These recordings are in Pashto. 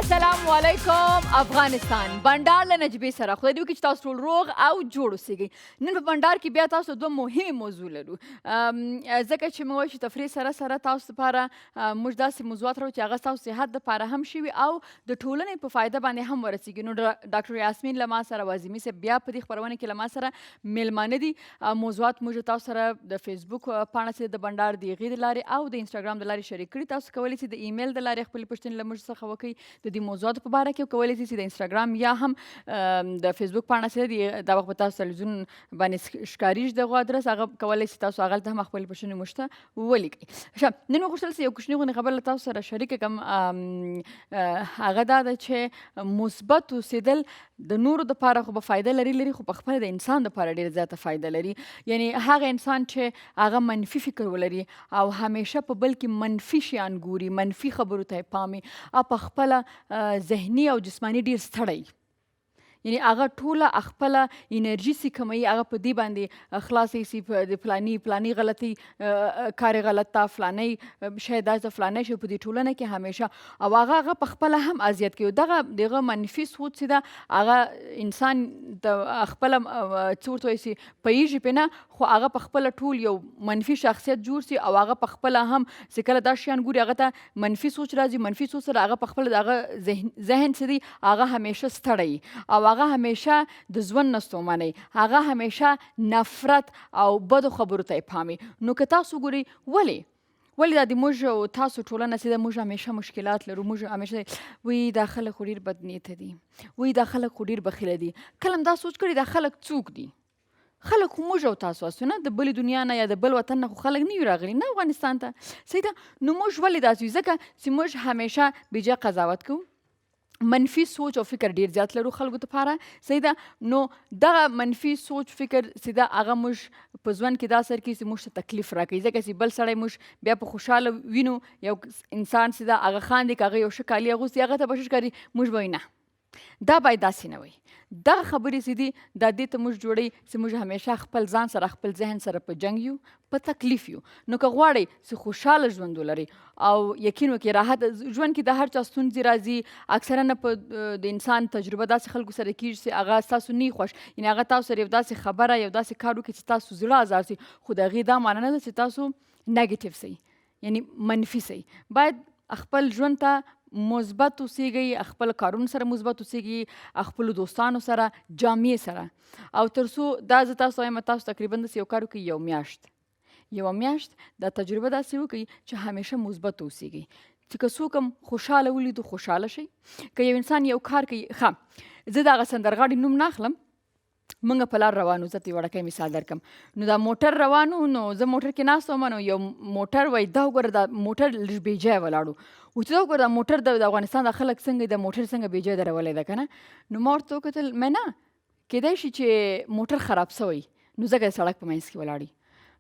السلام علیکم افغانستان بنډار له نجیبې سره خدای دې وکړي چې تاسو ټول روغ او جوړ اوسئ. نن په بنډار کې بیا تاسو دوه مهمې موضوع لرو، ځکه چې موږ وایو چې تفریح سره سره تاسو لپاره موږ داسې موضوعات راوړو چې هغه ستاسو صحت دپاره هم شي او د ټولنې په فایده باندې هم ورسېږي. نو ډاکټر یاسمین له ما سره، واظمي صاحب بیا په دې خپرونه کې له ما سره میلمانه دي. موضوعات موږ تاسو سره د فیسبوک پاڼه چې د بنډار د هغې د لارې او د انسټاګرام د لارې شریک کړي. تاسو کولی شئ د ایمیل د لارې خپلې پوښتنې له موږ څخه وکړئ د دې موضوعاتو په باره کې، کولی شئ چې د انسټاګرام یا هم د فیسبوک پاڼه چې ده دا وخت به تاسو تلویزیون باندې ښکارېږي دغه ادرس، هغه کولی شئ تاسو هغلته هم خپلې پوښتنې موږ ته ولیکئ. ښه، نن مې غوښتل چې یو کوچنۍ غوندې خبره له تاسو سره شریکه کړم، هغه دا ده چې مثبت اوسېدل د نورو دپاره خو به فایده لري خو په خپله د انسان دپاره ډېره زیاته فایده لري. یعنې هغه انسان چې هغه منفي فکر ولري او همیشه په بل کې منفي شیان ګوري، منفي خبرو ته یې پام وي، او په خپله ذهني او جسماني ډېر ستړی، یعنی هغه ټوله خپله انرژي چې کموي هغه په دې باندې خلاصوي چې د فلاني غلطي کار غلط ته، فلانی شی داسې ده، فلانی شی په دې ټولنه کې همیشه، او هغه په خپله هم اذیت کوي. دغه منفي سوچ چې ده هغه انسان د خپله څه ورته وایي چې پوهېږي پرې نه، خو هغه په خپله ټول یو منفي شخصیت جوړ سي او هغه په خپله هم چې کله دا شیان ګوري هغه ته منفي سوچ راځي، منفي سوچ سره هغه په خپله د هغه ذهن چې دی هغه همیشه ستړی او هغه همیشه د ژوند نه ستومانی، هغه همیشه نفرت او بدو خبرو ته یې پام وي. نو که تاسو ګورئ ولې دا د موږ او تاسو ټولنه چې ده موږ همیشه مشکلات لرو، موږ همیشه وی دا خلک خو ډېر بد نیته دي، وی دا خلک خو ډېر بخیله دي. کله هم دا سوچ کړي دا خلک څوک دي؟ خلک خو موږ او تاسو هستو نه، د بلې دنیا نه یا د بل وطن نه خو خلک نه یو راغلي نه افغانستان ته، صحیح ده. نو موږ ولې داسې یو؟ ځکه چې موږ همیشه بېجا قضاوت کوو، منفي سوچ او فکر ډیر زیات لرو خلکو دپاره، صحیح ده. نو دغه منفي سوچ فکر چې ده هغه موږ په ژوند کې دا اثر کوي چې موږ ته تکلیف راکوي، ځکه چې بل سړی موږ بیا په خوشحاله وینو، یو انسان چې ده هغه خاندي که هغه یو ښه کالي اغوستي هغه ته به ښه ښکاري، موږ به وایو نه دا باید داسې نه وي. دغه خبرې چې دي دا دې ته موږ جوړوي چې موږ همیشه خپل ځان سره خپل ذهن سره په جنګ یو، په تکلیف یو. نو که غواړئ چې خوشحاله ژوند ولرئ او یقین وکړئ راحت ژوند کې د هر چا ستونزې راځي، اکثرا په د انسان تجربه داسې خلکو سره کېږي چې هغه ستاسو نه خوښ، یعنې هغه تاسو سره یو داسې خبره یو داسې کار وکړي چې تاسو زړه ازار سي، خو د هغې دا معنی نه ده چې تاسو نیګیټیو سئ، یعنې منفي سئ. باید خپل ژوند ته مثبت اوسېږئ، خپل کارونو سره مثبت اوسېږئ، خپلو دوستانو سره، جامعې سره، او تر څو دا زه تاسو وایم تاسو تقریبا داسې یو کار وکړئ یوه میاشت دا تجربه داسې وکړئ چې همیشه مثبت اوسېږئ، چې که څوک هم خوشحاله ولیدو خوشحاله شئ. که یو انسان یو کار کوي، ښه زه د هغه سندرغاړي نوم نه اخلم، موږ په لار روان وو، زه ته یو وړکی مثال درکړم. نو دا موټر روان وو، نو زه موټر کې ناست وم، نو یو موټر وایي دا وګوره دا موټر لږ بې ځایه ولاړ و، چې دا وګوره دا موټر د افغانستان دا خلک څنګه دا موټر څنګه بې ځایه درولی ده که نه. نو ما ورته وکتل نه کیدای شي چې موټر خراب سوی نو ځکه د سړک په منځ کې ولاړ وي.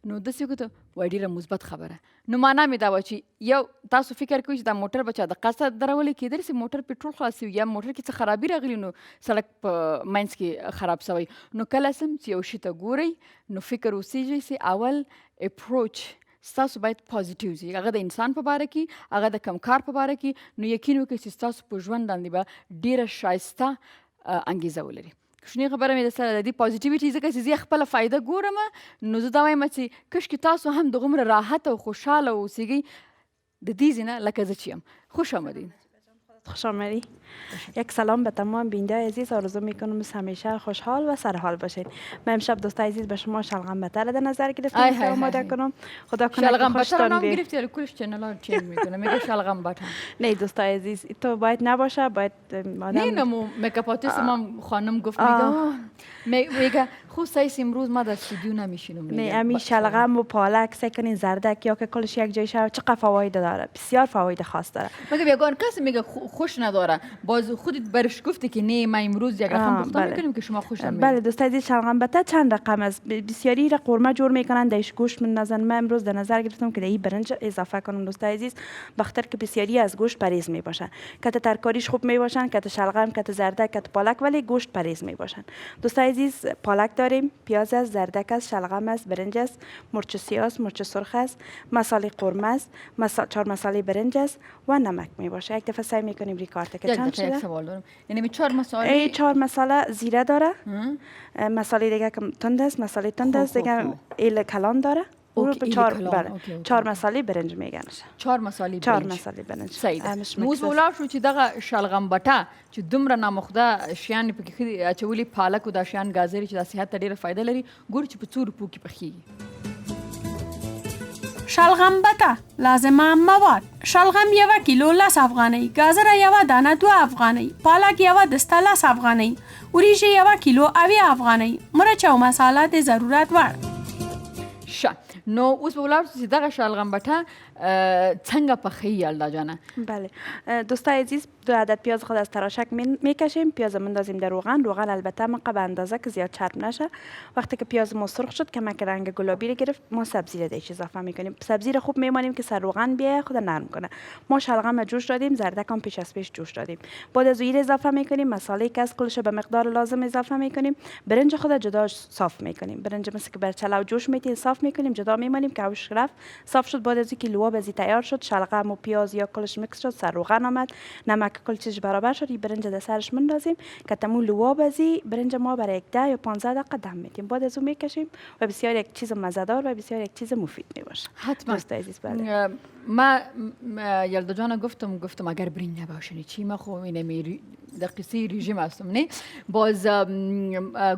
نو داسې وکتل وایي ډېره مثبت خبره. نو معنا مې دا وه چې یو تاسو فکر کوئ چې دا موټر به چا د قصد درولی، کیدای شي موټر پټرول خلاص وي یا موټر کې څه خرابي راغلي نو سړک په منځ کې خراب سوی. نو کله سم چې یو شي ته ګورئ نو فکر اوسېږئ چې اول اپروچ ستاسو باید پازیټیو وي، هغه د انسان په باره کې، هغه د کم کار په باره کې. نو یقین وکړئ چې ستاسو په ژوند باندې به ډېره ښایسته انګیزه ولري. کوچنۍ خبره مې درسره د دې پازیټیویټي ځکه چې زه خپله فایده ګورم، نو زه دا وایم چې کاشکې تاسو هم دغومره راحت او خوشحاله اوسېږئ د دې ځای نه لکه زه چې یم. خوش آمدید. خوش آمدید. یک سلام به تمام بیننده عزیز، آرزو میکنم همیشه خوشحال و سرحال باشید. من امشب دوستای عزیز به شما شلغم بتر در نظر گرفتم که آماده کنم. خدا کنه شلغم بتر نام گرفتی ولی کلش چنل چین میکنه، میگه شلغم بتر. نه دوستای عزیز تو باید نباشه، باید آدم نه نمو میکاپ آرتیست ما خانم گفت میگه خود سایس امروز ما در استودیو نمیشینم. نه امی شلغم و پالک سکنین زردک یا که کلش یک جای شب چقدر فواید داره، بسیار فواید خاص داره. مگه یگان کسی میگه خوش نداره، باز خودت برش گفتی که نه ما امروز یک رقم گفتم میکنیم که شما خوش نمیاد. بله دوستای عزیز شلغم بته چند رقم است، بسیاری را قورمه جور میکنن، دایش گوشت میندازن. من امروز در نظر گرفتم که این برنج اضافه کنم دوستای عزیز، بخاطر که بسیاری از گوشت پرهیز میباشن. کت ترکاریش خوب میباشن، کت شلغم، کت زردک، کت پالک، ولی گوشت پرهیز میباشن. دوستای عزیز پالک داریم. پیاز است، زردک است، شلغم است، برنج است، مرچ سیاه است، مرچ سرخ است، مصالحه قرمه است، 4 مصالحه برنج است و نمک می باشه. یک دفعه سعی میکنیم ریکارد که چند شده. یک سوال دارم. یعنی 4 مصالحه 4 مصالحه زیره داره. مصالحه دیگه که تند است، مصالحه تند است دیگه ایل کلان داره. او به 4 مصالحه برنج میگنش. 4 مصالحه 4 مصالحه برنج. صحیح. موږ ولاړ شو چې دغه شلغم بټه چې دومره نامخده شیان پکې اچولي پالک او دا شیان ګازرې چې د صحت ته ډېره فایده لري ګورو چې په څو روپو کې پخیږي. شلغم بټه لازمه مواد: شلغم 1 کیلو 10 افغانۍ، گازره 1 دانه 2 افغانۍ، پالک 1 دسته 10 افغانۍ، وریژې 1 کیلو 80 افغانۍ، مرچ او مساله د ضرورت وړ. نو اوس به ولاړ شو چې دغه شلغم بټه څنګه پخیږي یلدا جانه؟ بله دوستای عزیز، 2 عدد پیاز خود از تراشک میکشیم. پیاز میندازیم در روغن البته ما به اندازه که زیاد چرب نشه. وقتی که پیاز ما سرخ شد که که رنگ گلابی رو گرفت، ما سبزی رو دیش اضافه میکنیم. سبزی رو خوب میمانیم که سر روغن بیای خود نرم کنه. ما شلغم جوش دادیم، زردک هم پیش از پیش جوش دادیم. بعد از این اضافه میکنیم مصالحه که از کلش به مقدار لازم اضافه میکنیم. برنج خود جدا صاف میکنیم. برنج مثل که بر چلاو جوش میتین صاف میکنیم، جدا میمانیم که اوش رفت صاف شد. بعد از اینکه لوا بزی تیار شد، شلغم و پیاز یا کلش میکس شد، سر روغن آمد، نمک کل چیز برابر شد، این برنج در سرش مندازیم که تمام لوا بزی. برنج ما برای 10 یا 15 دقیقه دم میدیم. بعد از اون میکشیم و بسیار یک چیز مزه‌دار و بسیار یک چیز مفید میباشه. حتما دوست عزیز. بله ما یلدا جان گفتم اگر برنج نباشه چی؟ ما خو اینه در قصه رژیم هستم، نه باز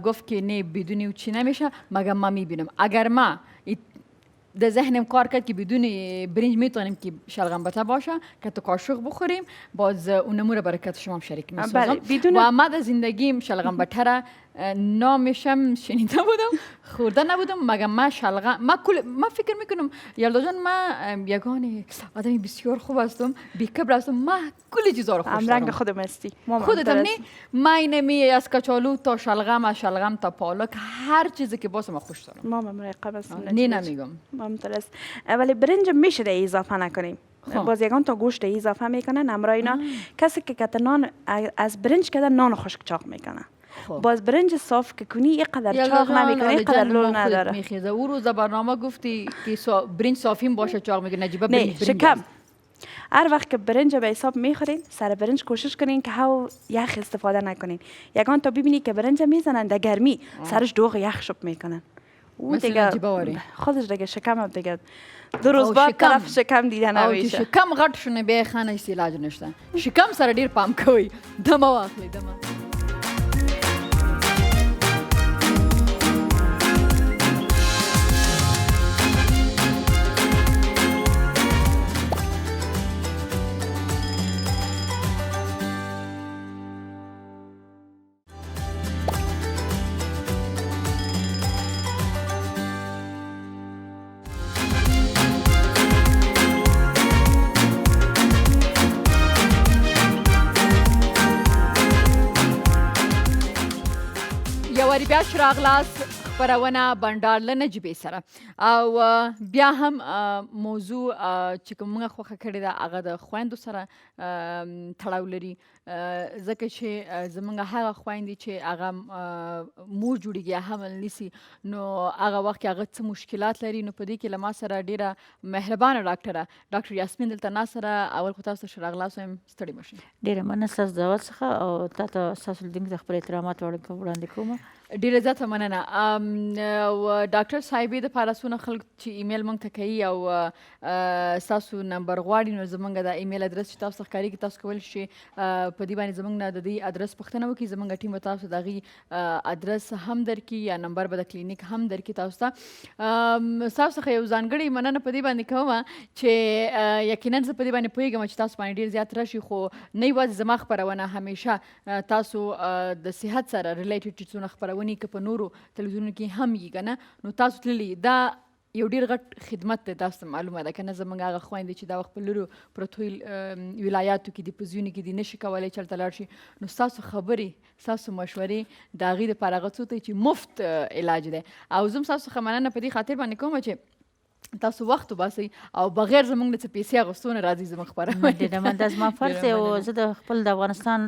گفت که نه بدون چی نمیشه. مگه ما میبینم اگر ما در ذهنم کار کرد که بدون برنج میتونیم که شلغم بټه باشه که تو قاشق بخوریم، باز اونمو رو برکت شما هم شریک میسازم. و ما در زندگیم شلغم بټه را نامشم شنیده بودم، خورده نبودم. مگه ما شلغم ما فکر میکنم یلدا جان ما یگانه آدمی بسیار خوب هستم، بیکبر هستم، ما کلی چیزا رو خوش دارم. رنگ خودم هستی. خودت هم نه؟ ما اینمی از کچالو تا شلغم، از شلغم تا پالک، هر چیزی که باشه ما خوش دارم. ما مراقب هستم. نه نمیگم. ممتاز. ولی برنج میشه ده اضافه نکنیم. باز یگان تا گوشت اضافه میکنن. امرا اینا کسی که کت نان از برنج کده نان خشک چاق میکنه. باز برنج صاف که کنی اینقدر چاق نمیکنه، اینقدر لول نداره. میخیزه او روز برنامه گفتی که برنج صافیم باشه چاق میکنه. نجیبه برنج شکم. هر وقت که برنج به حساب میخورین، سر برنج کوشش کنین که هاو یخ استفاده نکنین. یگان تا ببینی که برنج میزنن در گرمی سرش دوغ یخ شپ میکنن. او دیگه خودش دیگه شکم هم دیگه 2 روز بعد طرف شکم دیده نمیشه. شکم غټ شونه به خانه ایست علاج نشته. شکم سره ډیر پام کوي. دمه واخلي دمه. بیا راغلاست خبرونه بنډار له نجیبې سره او بیا هم موضوع چې کومه خوخه کړې ده هغه د خويندو سره تړاو لري، ځکه چې زمونږ هغه خويندې چې هغه مور جوړیږي حمل نیسي نو هغه وخت هغه څه مشکلات لري. نو په دې کې له ما سره ډیره مهربانه ډاکټر یاسمین دلته ناسره. اول خو تاسو ته راغلاست وایم، ستړي مشئ. ډیره مننه ستاسو دعوت څخه او تاسو د خپل احترامات وړاندې کوم. ډیره زیاته مننه. او ډاکټر صاحبې د پاراسونه خلک چې ایمیل مونږ ته کوي او تاسو نمبر غواړي نو زمونږ د ایمیل ادرس چې تاسو ښکاري کې تاسو کولی شئ په دې باندې زمونږ نه د دې ادرس پوښتنه وکړي. زمونږ ټیم به تاسو د هغې ادرس هم درکړي یا نمبر به د کلینیک هم درکړي تاسو ته. تاسو څخه یو ځانګړې مننه په دې باندې کوم چې یقینا زه په دې باندې پوهېږم چې تاسو باندې ډېر زیات راشي، خو نه یوازې زما خپرونه همیشه تاسو د صحت سره ریلیټډ چې څونه خپرونې که په نورو تلویزیونونو کې هم یي که نه نو تاسو تللي دا یو ډېر غټ خدمت دی. تاسو ته معلومه ده که نه زموږ هغه خویندې چې دا وخت په لرو پرتو ولایاتو کې دي، په ځینو کې دي، نشي کولی چې هلته لاړ شي. نو ستاسو خبرې ستاسو مشورې د هغې دپاره هغه څه ته چې مفت علاج دی. او زه هم ستاسو څخه مننه په دې خاطر باندې کومه چې تاسو وخت وباسئ او بغیر زموږ نه څه پیسې اخیستو نه راځي زموږ خپرونه. ډېره مننه. زما فرض دی او زه د خپل د افغانستان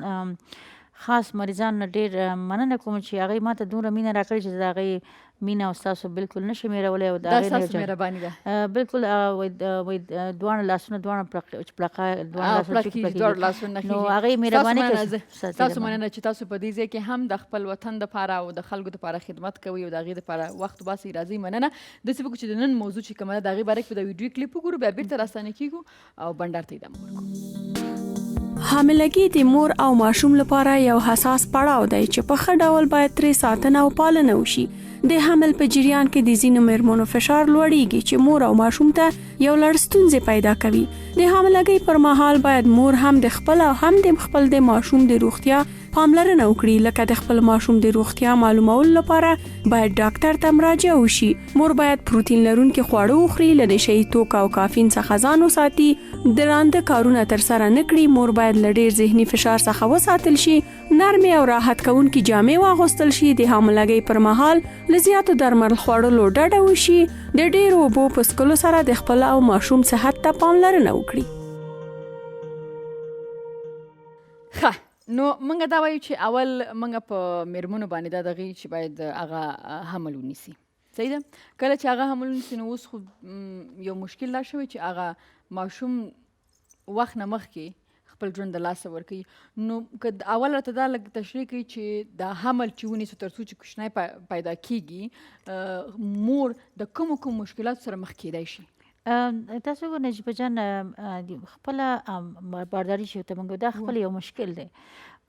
خاص مریضان نه ډېر مننه کوم چې هغوی ما ته دومره مینه راکړې چې د هغې مینه او ستاسو بلکل نه شمېرولی او د دا هغې نه ستاسو مهرباني ده. بلکل دواړه لاسونه چې دواړه لاسونه نه نو کېږي. هغې مهرباني ستاسو مننه چې تاسو په دې ځای کې هم د خپل وطن دپاره او د خلکو دپاره خدمت کوئ او د هغې دپاره وخت وباسئ. راځئ مننه. داسې وکړو چې د نن موضوع چې کومه ده د هغې باره کې به د ویډیو کلیپ وګورو، بیا بېرته راستانه کېږو او بنډار ته ادامه ورکړو. حاملګي د مور او ماشوم لپاره یو حساس پړاو دی چې په ښه ډول باید ترې ساتنه او پالنه وشي. د حمل په جریان کې د ځینو میرمنو فشار لوړیږي چې مور او ماشوم ته یو لړ ستونزې پیدا کوي. د حاملګي پر مهال باید مور هم د خپل او هم د خپل د ماشوم د روغتیا پاملرنه وکړي. لکه د خپل ماشوم د روغتیا معلومولو لپاره باید ډاکټر ته مراجعه وشي. مور باید پروتین لرونکي خواړه وخوري، له نشهیي توکو او کافین څخه ځان وساتي، درانده کارونه ترسره نه کړي. مور باید له ډېر ذهني فشار څخه وساتل شي، نرمې او راحت کوونکي جامې واغوستل شي. د حاملګۍ پر مهال له زیاتو درمل خوړلو ډډه وشي. د ډېرو اوبو په څښلو سره د خپل او ماشوم صحت ته پاملرنه وکړي. ښه، نو موږ دا وایو چې اول موږ په میرمنو باندې دا دغې چې باید هغه حمل ونیسي. صحیح ده؟ کله چې هغه حمل ونیسي نو اوس خو یو مشکل دا شوی چې هغه ماشوم وخت نه مخکې خپل ژوند د لاسه ورکوي. نو که اول راته دا لږ تشریح کوي چې دا حمل چې ونیسو تر څو چې کوچنی پیدا کېږي، مور د کومو مشکلاتو سره مخ کېدای شي؟ تاسو وګورئ نجیبه جان، خپله بارداري چې ورته موږ دا خپل یو مشکل دی.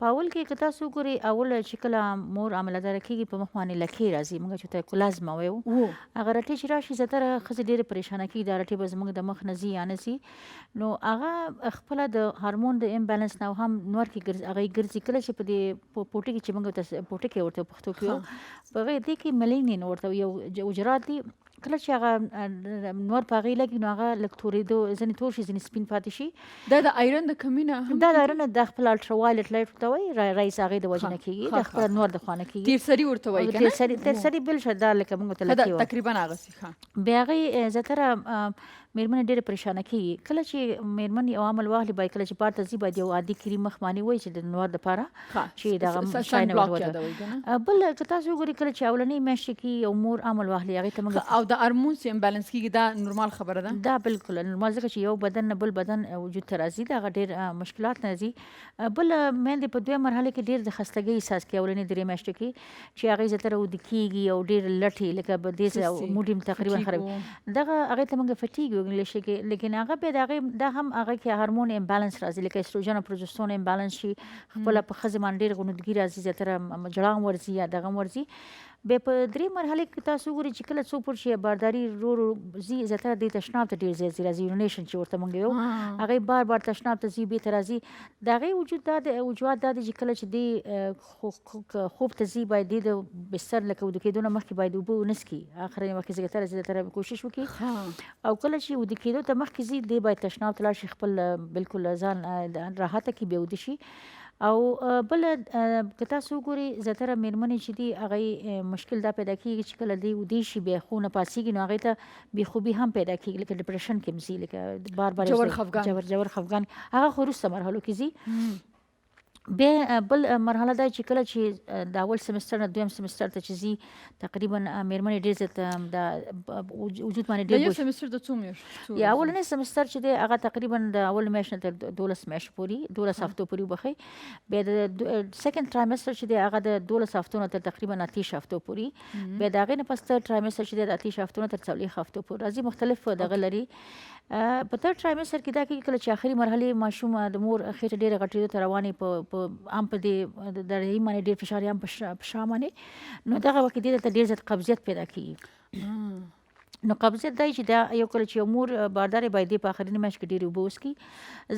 په اول کې که تاسو وګورئ، اول چې کله مور عملداره کېږي په مخ باندې لکې راځي، موږ چې ورته کولازما وایو. هغه رټې چې راشي زیاتره ښځې ډېرې پریشانه کېږي، دا رټې به زموږ د مخ نه ځي یا نه ځي. نو هغه خپله د هارمون د امبالانس نه هم نور کې هغې ګرځي. کله چې په دې پوټې کې چې موږ ورته پوټکې ورته پښتو کې وایو، په هغې دې کې ملینین ورته یو حجرات دي. کله چې هغه نور په هغې لګي نو هغه لږ تورېدو، ځینې تور شي ځینې سپین پاتې شي. دا د آیرن د کمي نه هم؟ دا د آیرن د خپل الټرا وایلټ لایټ ورته وایي، رایس هغې د وجې نه کېږي، د خپل نور د خوا نه کېږي. تیرسري ورته وایي که نه؟ تیرسري بل شه، دا لکه موږ ورته لکې وایو تقریبا هغسې. بیا هغې زیاتره میرمنې ډېرې پریشانه کېږي. کله چې میرمن یو عمل واخلي، باید کله چې پار ته ځي باید یو عادي کریم مخ باندې وایي چې د نور دپاره چې دغه شی نه ورته. بل که تاسو وګورئ، کله چې اولنۍ میاشتې کې یو مور عمل واخلي هغې ته موږ او د هارمون چې امبالانس کېږي، دا نورمال خبره ده؟ دا بالکل نورمال، ځکه چې یو بدن نه بل بدن وجود ته راځي، دا هغه ډېر مشکلات نه ځي. بل میندې په دویم مرحله کې ډېر د خستګۍ احساس کوي اولنۍ درې میاشتو کې، چې هغې زیاتره اوده کېږي او ډېر لټې لکه بدې موډ تقریبا خرابوي. دغه هغې ته موږ فټیګ وایو انګلیش کې. لیکن هغه بیا د هغې دا هم هغه کې هارمون امبالانس راځي، لکه استروجن او پروجسترون امبالانس شي، خپله په ښځې باندې ډېر غنودګي راځي، زیاتره جړا هم ورځي یا دغه هم ورځي. بیا په درې مرحلې کې تاسو وګورئ چې کله څو پورې شي بارداري ورو ځي، زیاتره دې تشناب ته ډېر ځای راځي، یورینیشن چې ورته موږ وایو، هغې بار بار تشناب ته ځي، بېرته راځي. د هغې وجوهات دا دی چې کله چې دې خوب ته ځي باید دې د بستر لکه اوده کېدو نه مخکې باید اوبه ونه څښي. اخرنۍ وخت کې زیاتره کوشش وکړي. او کله چې اوده کېدو ته مخکې ځي، دې باید تشناب ته لاړ شي، خپل بالکل ځان راحته کړي، بیا اوده شي. او بل که تاسو وګورئ، زیاتره میرمنې چې دي هغې مشکل دا پیدا کېږي چې کله دې ودې شي بیا خوب نه پاڅېږي، نو هغې ته بېخوبي هم پیدا کېږي، لکه ډپریشن کې هم ځي، لکه بار بار جور خفګان، هغه خو وروسته مرحلو کې ځي. بیا بل مرحله دا چې کله چې د اول سمستر نه دویم سمستر ته چې ځي، تقریبا میرمنې ډېر زیات د وجود باندې ډېر یو سمستر د څو میاشتو؟ یا اولنی سمستر چې دی هغه تقریبا د اول میاشت نه تر 12 میاشتو پورې 12 هفتو پورې وبخښئ. بیا د سیکنډ ترایمستر چې دی هغه د 12 هفتو نه تر تقریبا 28 هفتو پورې. بیا د هغې نه پس ترډ ترایمستر چې دی د 28 هفتو نه تر 40 هفتو پورې راځي، مختلف دغه لري. په ترډ ترایمستر کې دا کېږي کله چې آخري مرحلې ماشوم د مور خېټه ډېره غټېدو ته روانې، عام په دې د رحم باندې ډېر فشار یا هم په شا باندې، نو دغه وخت کې دې ته ډېر زیات قبضیت پیدا کېږي. نو قبضیت دا چې دا یو کله چې یو مور باردارې باید دې په آخرنۍ میاشت کې ډېرې اوبه وڅښي،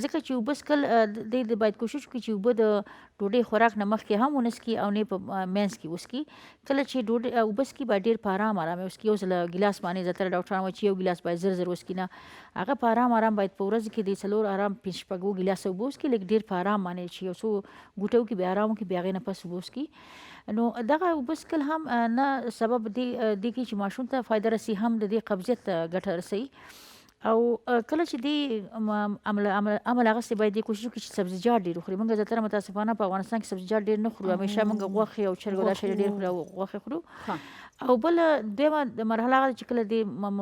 ځکه چې اوبه څښل دې باید کوشش وکړي چې اوبه د ډوډۍ خوراک نه مخکې هم ونه څښي او نه په منځ کې وڅښي. کله چې اوبه څښي باید ډېر په ارام وڅښي. یو ځل ګیلاس باندې زیاتره ډاکټران وایي چې یو ګیلاس باید زر وڅښي، نه، هغه په ارام باید په ورځ کې د 4 5 ګیلاسه اوبه وڅښي، لږ ډېر په ارام باندې چې یو څو غوټه وکړي، بیا ارام وکړي، بیا هغې نه پس اوبه وڅښي. نو دغه اوبه څښل هم نه سبب دی کې چې ماشوم ته فایده رسي، هم د دې قبضیت ګټه رسوي. او کله چې دی عمل هغسې باید دی کوشش وکړي چې سبزیجات ډېر وخوري. موږ زیاتره متاسفانه په افغانستان کې سبزیجات ډېر نه خورو، همیشه موږ غوښې او چرګ او دا شی ډېر خورو او غوښې خورو. او بله دویمه مرحله هغه ده چې کله دې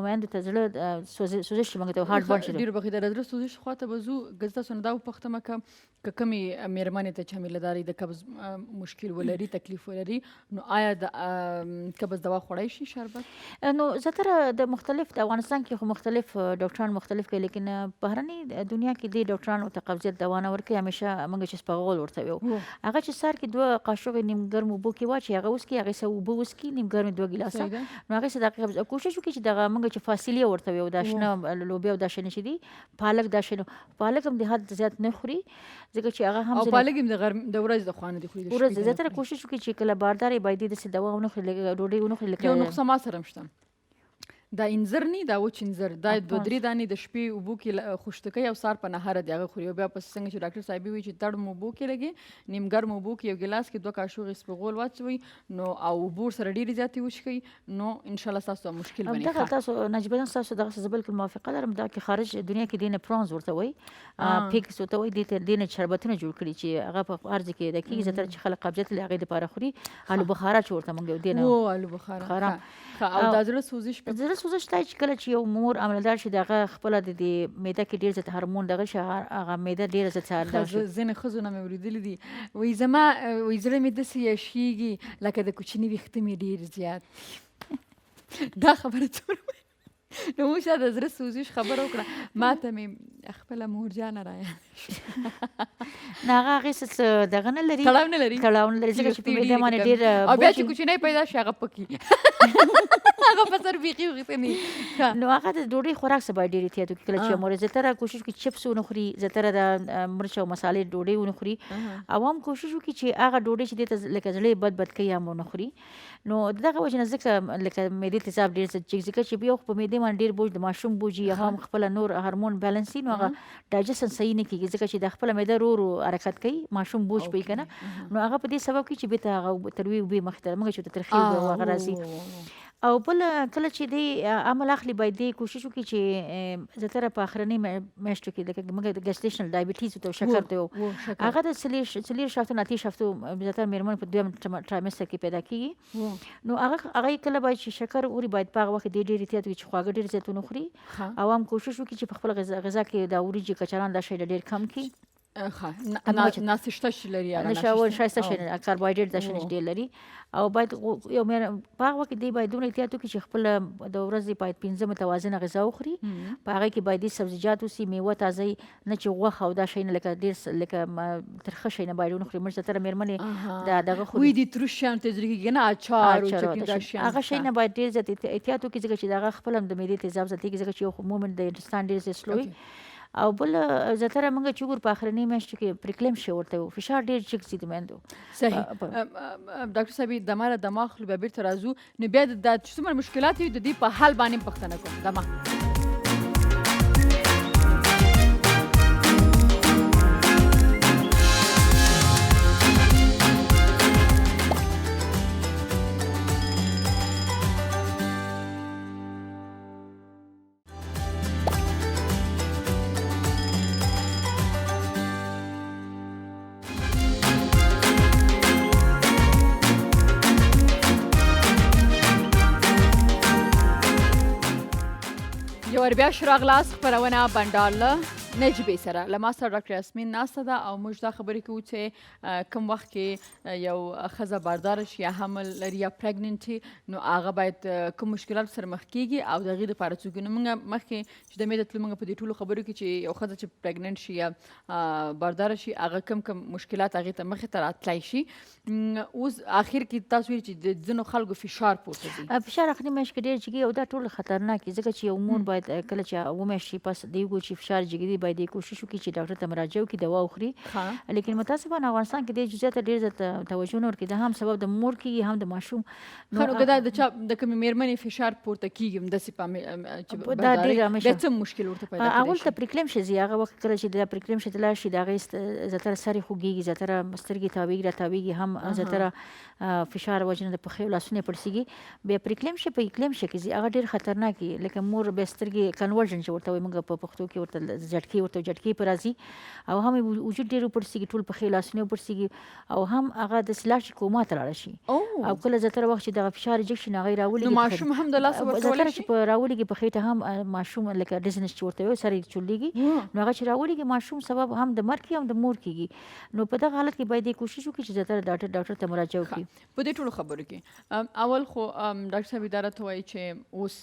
میندو ته زړه سوزش چې موږ ته هارټ برن شي. ډېر بخښئ، د زړه سوزش خواته به ځو. که تاسو نه دا وپوښتمه که کومې مېرمنې ته چې حاملهداري د قبض مشکل ولري، تکلیف ولري، نو آیا د قبض دوا خوړی شي شربت؟ نو زیاتره د افغانستان کې خو مختلف ډاکټران مختلف کوي، لیکن بهرني دنیا کې دې ډاکټرانو ته قبضیت دوا نه ورکوي. همیشه موږ چې سپغول ورته ویو، هغه چې سهار کې 2 قاشقې نیم ګرم اوبو کې واچوي، هغه وڅکي، هغې څه اوبه وڅکي، نیم ګرمې 2 ګیلاسه، نو هغې څه دقیقه کوشش وکړي چې دغه موږ چې فاصلې ورته ویو، دا شنه لوبیا او دا شنه چې دي پالک، دا شنه پالک هم د حد زیات نه خوري، ځکه چې هغه هم او پالک هم د ورځې د خوا نه دي خوري، د ورځې زیاتره کوشش وکړي چې کله باردار یې باید داسې دوا ونه خوري، ډوډۍ ونه خوري. یو نقصه ما سره هم شته، دا انځر نی، دا وچ انځر، دا 2-3 دانې د شپې اوبو کې خوشتکۍ او سهار په نهاره د هغه خوري. او بیا پس څنګه چې ډاکټر صاحب وایي چې ګرم اوبو کې لګي، نیم ګرم اوبو کې 1 ګیلاس کې 2 قاشقې سپغول واچوي، نو او اوبو سره ډېرې زیاتې وڅښئ، نو انشاءالله ستاسو مشکل به نه دغه تاسو نجیبه ستاسو دغه زه بالکل موافقه لرم. دا کې خارج دنیا کې دې نه پرونز ورته وایي، پیکس ورته وایي، دې نه شربتونه جوړ کړي چې هغه په ارض کې د کېږي، زیاتره چې خلک قبضیت لري هغې دپاره خوري. آلو بخاره چې ورته موږ دې نه آلو بخاره. او دا زړه سوزش دا چې کله چې یو مور عملدار شي، د هغه خپله د معده کې ډېر زیات هارمون دغه شي، هغه معده ډېره زیات څارنده شي. ځینې ښځو نه مې اورېدلي دي، وایي زما زړه مې داسې یشېږي لکه د کوچني ویښته مې ډېر زیات. دا خبره څومره نو موږ د زړه سوزش خبره وکړه، ما ته مې خپله مورجانه رایاده نه هغه هغې څه دغه نه لري، تړاو نه لري، ځکه چې په معده باندې ډېر او بیا چې کوچنی پیدا شي هغه پکي هغه په سر بیخي وغیښتني. نو هغه د ډوډۍ خوراک څه باید ډېر احتیاط وکړي. کله چې مور زیاتره کوشش وکړي چپس ونه خوري، زیاتره د مرچ او مسالې ډوډۍ ونه خوري، او هم کوشش وکړي چې هغه ډوډۍ چې دې ته لکه زړه بد کوي هم ونه خوري. نو دغه وجه نه ځکه لکه معدې تیزاب ډېر زیات چیږي، ځکه چې بیا خو په معدې باندې ډېر بوج د ماشوم بوج یا هم خپله نور هارمون بیلنس وي، نو هغه ډایجسن صحیح نه کېږي، ځکه چې د خپله معده ورو حرکت کوي، ماشوم بوج پوي که نه، نو هغه په دې سبب کوي چې بېرته هغه تروي اوبې مخې ته موږ چې ورته ترخې اوبه هغه راځي. او بل کله چې دی عمل اخلي باید دی کوشش وکړي چې زیاتره په اخرنۍ میاشتو کې لکه موږ د ګیسټیشنل ډایبیټیز ته شکر ته هغه د څلور شافتو نه 8 شافتو زیاتره مېرمنو په دویم ټرایمستر کې پیدا کېږي، نو هغه کله باید چې شکر وخوري، باید په هغه وخت دی ډېر احتیاط وکړي چې خواږه ډېر زیات ونه خوري، او هم کوشش وکړي چې په خپله غذا کې دا وریجې کچالان دا شی ډېر کم کړي. ناشته شي لري، شایسته شي کاربوهایډریټ دا شی ډېر لري، او باید یو په هغه وخت کې دی باید دومره احتیاط وکړي چې خپله د ورځې باید 5 متوازنه غذا وخوري، په هغې کې باید سبزیجات وسي، میوه تازه نه چې غوښه او دا شی نه لکه ډېر لکه ترخه شی نه باید ونه خوري. موږ زیاتره مېرمنې دغه خوري، وایي د تروش شیان ته زړه کېږي نه، اچار او چکني دا شیان، هغه شی نه باید ډېر زیات احتیاط وکړي، ځکه چې دغه خپله هم د معدې تیزاب زیاتېږي، ځکه چې یو مومنټ د انټسټاین ډېر زیات سلو وي. او بل زیاتره موږ چې ګور په اخرنۍ میاشتو کې پریکلیم شی ورته وو، فشار ډېر جګ سي د میندو. صحیح. ډاکټر صاحب دمه له دمه اخلو، بیا بیرته راځو، نو بیا دا چې څومره مشکلات وي د دې په حل باندې پوښتنه کوم. دمه یو ور بیا شو راغلاست خپرونه بنډار له نجیبې سره. له ما سره ډاکټر رسمی ناسته ده او موږ دا خبرې کوو چې کوم وخت کې یو ښځه بارداره شي یا حمل لري یا پریګننټ، نو هغه باید کوم مشکلات سره مخ کېږي او د هغې دپاره څوک. نو موږ مخکې چې د مې د تلو موږ په دې ټولو خبرو کې چې یو ښځه چې پریګننټ شي یا بارداره شي هغه کوم مشکلات هغې ته مخې ته راتلی شي. اوس اخر کې تاسو ویل چې د ځینو خلکو فشار پورته ځي، فشار اخري میاشت کې ډېر جګي او دا ټول خطرناک دي، ځکه چې یو مور باید کله چې اوه میاشتې پس د یو چې فشار جګېدي کې باید کوشش وکړي چې ډاکټر ته مراجعه وکړي، دوا وخوري. لیکن متاسفانه افغانستان کې د جزئیات ډېر زیات توجه نه ورکوي. دا هم سبب د مور کېږي هم د ماشوم. نو دا د چا د کومې مېرمنې فشار پورته کیږي همداسې چې دا ډېر بیا څه مشکل ورته پیدا کېدای اول ته پریکلمشیا ځي. هغه وخت کله چې د پریکلمشیا ته لاړ شي د هغې زیاتره سر یې خوږېږي، زیاتره سترګې تاویږي راتاویږي، هم زیاتره فشار وجې نه د پښې او لاسونه یې پړسېږي. بیا پریکلمشیا په اکلمشیا کې ځي، هغه ډېر خطرناک وي. لکه مور بیا سترګې کنورژن چې ورته وایي موږ په پښتو کې ورته جټکې په راځي او هم وجود ډېر وپړسېږي، ټول پښې لاسونه وپړسېږي او هم هغه داسې لاړ شي کوما ته لاړه شي. او کله زیاتره وخت چې دغه فشار جګ شي نو هغې راولي. نو ماشوم هم د لاسه ورکولی زیاتره شي؟ چې په راولېږي په خېټه هم ماشوم لکه ډزنس چې ورته وایي سر یې چورلېږي، نو هغه چې راولېږي ماشوم سبب هم د مرګ کېږي هم د مور کېږي. نو په دغه حالت کې باید کوشش وکړي چې زیاتره ډاکټر ته مراجعه وکړي. په دې ټولو خبرو کې اول خو ډاکټر صاحب دا راته وایي چې اوس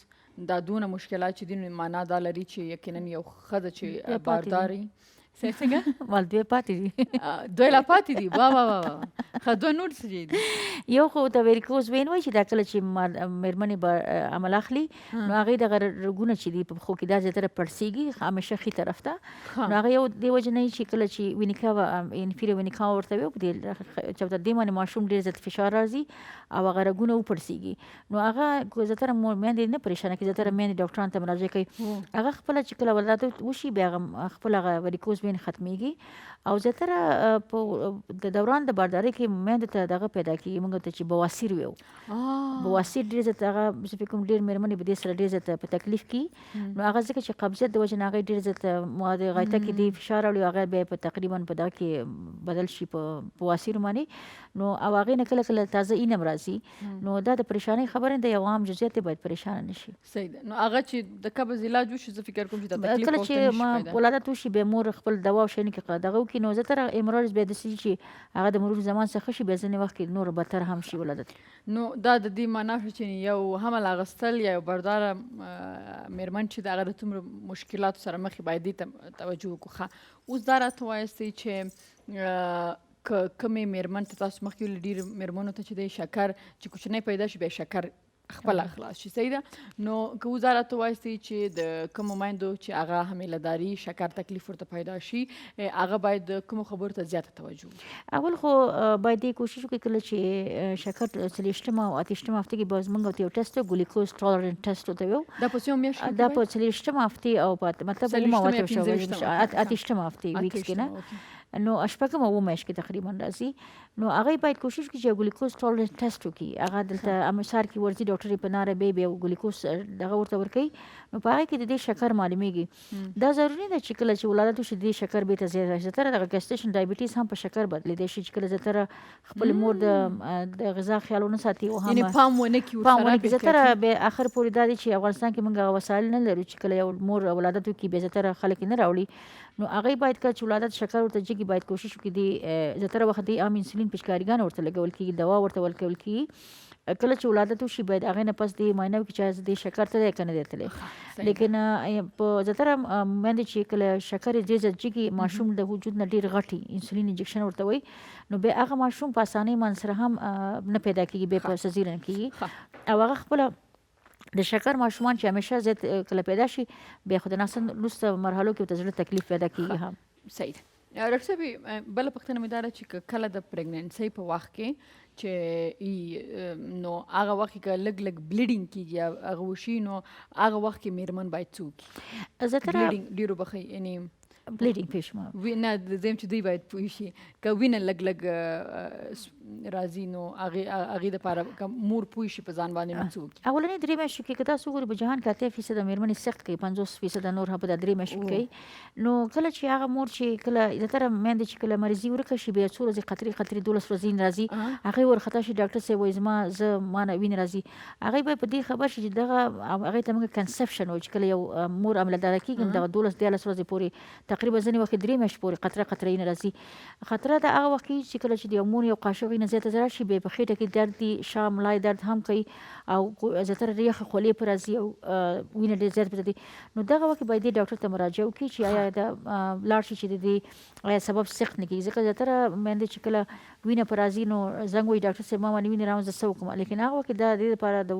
دا دونه مشکلات چې دي معنا دا لري چې یقینا یو ښځه چې باردار وي څنګه مال دوی پاتې دي دوی لا پاتې دي. واه واه واه ښه دوه نور څه دي؟ یو خو د ویریکوز وین وایي چې دا کله چې مېرمنې به عمل اخلي نو هغې دغه رګونه چې دي په پښو کې دا زیاتره پړسېږي همیشه ښي طرف ته. نو هغه یو دې وجې نه چې کله چې وینیکا انفیریر وینیکا ورته وي په دې چوتر دې باندې ماشوم ډېر زیات فشار راځي او هغه رګونه وپړسېږي. نو هغه زیاتره میندې نه پریشانه کوي، زیاتره میندې ډاکټرانو ته مراجعه کوي. هغه خپله چې کله ولادت وشي بیا هغه خپل هغه ویریکوز وین ختمیږي او زیاتره په د دوران د باردارۍ کې میندو ته دغه پیدا کېږي موږ ته چې بواسیر وي. بواسیر ډېر زیات هغه زه فکر کوم ډېر مېرمنې به دې سره ډېر زیات په تکلیف کي. نو هغه ځکه چې قبضیت د وجې نه هغې ډېر زیات مواد غایطه کې دې فشار راوړي، هغه بیا په تقریبا په دغه کې بدل شي په بواسیر باندې. نو او هغې نه کله کله تازه اینم راځي. نو دا د پریشانۍ خبره ده، یو عام جزئیات دی باید پریشانه نه شي. صحیح ده. نو هغه چې د قبض علاج وشي زه فکر کوم چې د تکلیف کله چې ما ولادت وشي بیا مور خپل دوا او شیانې کې دغه وکړي نو زیاتره ایمراجز بیا داسې چې هغه د مرور زمان څخه شي بیا ځینې وخت کې نور بدتر هم شي ولادت. نو دا د دې معنا شو چې یو حمل اخیستل یا یو بارداره مېرمن چې د هغه د څومره مشکلاتو سره مخ باید دې ته توجه وکړو. اوس دا راته وایاستئ چې کومې مېرمن ته تاسو مخکې ویلي ډېرو مېرمنو ته چې دی شکر چې کوچنی پیدا شي بیا شکر خپله خلاص شي. صحیح ده. نو که اوس دا راته وایاستئ چې د کومو میندو چې هغه حمیلهداري شکر تکلیف ورته پیدا شي هغه باید د کومو خبرو ته زیاته توجه وکړي؟ اول خو باید دې کوشش وکړي کله چې شکر 40 او 28 هفته کې باز موږ ورته یو ټسټ ګلوکوز ټالرنټ ټسټ ورته ویو. دا په څومره میاشتو کې؟ دا په 40 هفته او مطلب 28 هفته ویکس کې نه نو شپږم اووه میاشت کې تقریبا راځي. نو هغې باید کوشش وکړي چې ګلوکوز ټالرنټ ټسټ وکړي. هغه دلته امسار کې ورځي ډاکټر یې په ناره بیا ګلوکوز دغه ورته ورکوي. نو په هغې کې د دې شکر معلومیږي. دا ضروري ده چې کله چې ولادت وشي د دې شکر بېرته زیات راشي. زیاتره دغه ګیسټیشن ډایبټیز هم په شکر بدلېدی شي چې کله زیاتره خپل مور د غذا خیال ونه ساتي او هم یعنې پام ونه کړي. زیاتره بیا آخر پورې دا دی چې افغانستان کې موږ هغه وسایل نه لرو چې کله یو مور ولادت وکړي بیا زیاتره خلک یې نه راوړي. نو هغې باید کله چې ولادت شکر ورته جګي باید کوشش وکړي د زیاتره وخت د عام انسولین پچکاریګانې ورته لګول کېږي، دوا ورته ورکول کېږي. کله چې ولادت وشي باید هغې نه پس د معاینه وکړي چې د شکر ته دی که نه دی تللی. لیکن په زیاتره میندې چې کله شکر یې ډېر زیات جګي ماشوم د وجود نه ډېر غټي انسولین انجکشن ورته وایي نو بیا هغه ماشوم په اسانۍ باندې سره هم نه پیدا کېږي، بیا په سزیرن کېږي او هغه خپله د شکر ماشومان چې همیشه زیات کله پیدا شي بیا خو د ناسم وروسته مرحلو کې ورته زړه تکلیف پیدا کېږي هم. صحیح ده. ډاکټر صاحب بله پوښتنه مې دا ده چې کله د پریګننسۍ په وخت کې چې نو هغه وخت کې که لږ بلیډینګ کېږي هغه وشي نو هغه وخت کې مېرمن باید څه وکړي؟ زیاتره بلیډینګ ډېرو بخښئ یعنې بلیډینګ پیش ما نه زم چې دوی باید پوه شي که وینه لږ راځي نو هغې دپاره که مور پوه شي په ځان باندې نو څه وکړي؟ اولنۍ درې میاشتو کې که تاسو وګورئ په جهان کې 80% مېرمنې سخت کوي، 50% نور هم په دا درې میاشتو کې کوي. نو کله چې هغه مور چې کله زیاتره میندې چې کله مریضي ورکه شي بیا څو ورځې قطرې 12 ورځې راځي هغې ورخطا شي ډاکټر صاحب وایي زما نه وینه راځي. هغې باید په دې خبر شي چې دغه هغې ته موږ کنسپشن وایو چې کله یو مور عملداره کېږي دغه 12 ورځې پورې تقریبا ځینې وخت 3 میاشتې پورې قطره نه راځي. خطره د هغه وخت چې کله چې د یو مور یو قاشق نه زیاته زیات شي بیا په خېټه کې درد دي، شا ملای درد هم کوي او زیاتره یخه خولې پرې راځي او وینه ډېر زیات پرې ځي. نو دغه وخت باید ډاکټر ته مراجعه وکړي چې آیا دا لاړ شي چې د دې آیا سبب سخت نه کېږي. ځکه زیاتره میندې چې کله وینه پرې راځي نو زنګ وایي ډاکټر صاحب ما باندې وینه راوړم زه څه وکړم. لیکن هغه وخت د دې لپاره د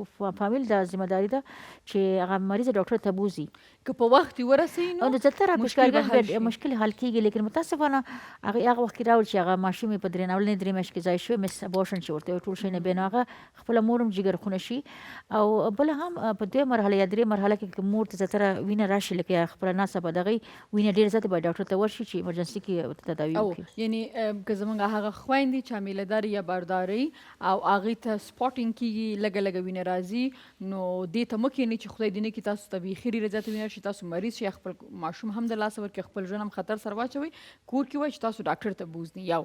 فامیل دا ذمه داري ده چې هغه مریض ډاکټر ته بوځي. که په وخت ورسوي نو زیاتره پچکاریګان بیا شي مشکل حل کیږي لیکن متاسفانه هغه وخت کې راوړل چې هغه ماشوم په درې ناولنې درې میاشتې کې ځای شوی مس ابورشن چې ورته ټول شي نه بیا نو هغه خپل مورم جګر خونه شي او بل هم په دوه مرحله یا درې مرحله کې مور ته زتره وینه راشي لکه خپل ناسه په دغه وینه ډیر زیات به ډاکټر ته ورشي چې ایمرجنسي کې تداوی وکړي یعنی که زمونږ هغه خویندې چې حاملهداري یا بارداري او هغې ته سپاټینګ کېږي لږه لږه وینه راځي نو دې ته مه کښېنئ چې خدای دې نه کړي تاسو ته بیخي ډېره زیاته وینه راشي تاسو مریض شئ خپل ماشوم هم د لاسه ورکړئ خپل ژوند هم خطر سره واچوئ کور کې وایئ چې تاسو ډاکټر ته بوزني یو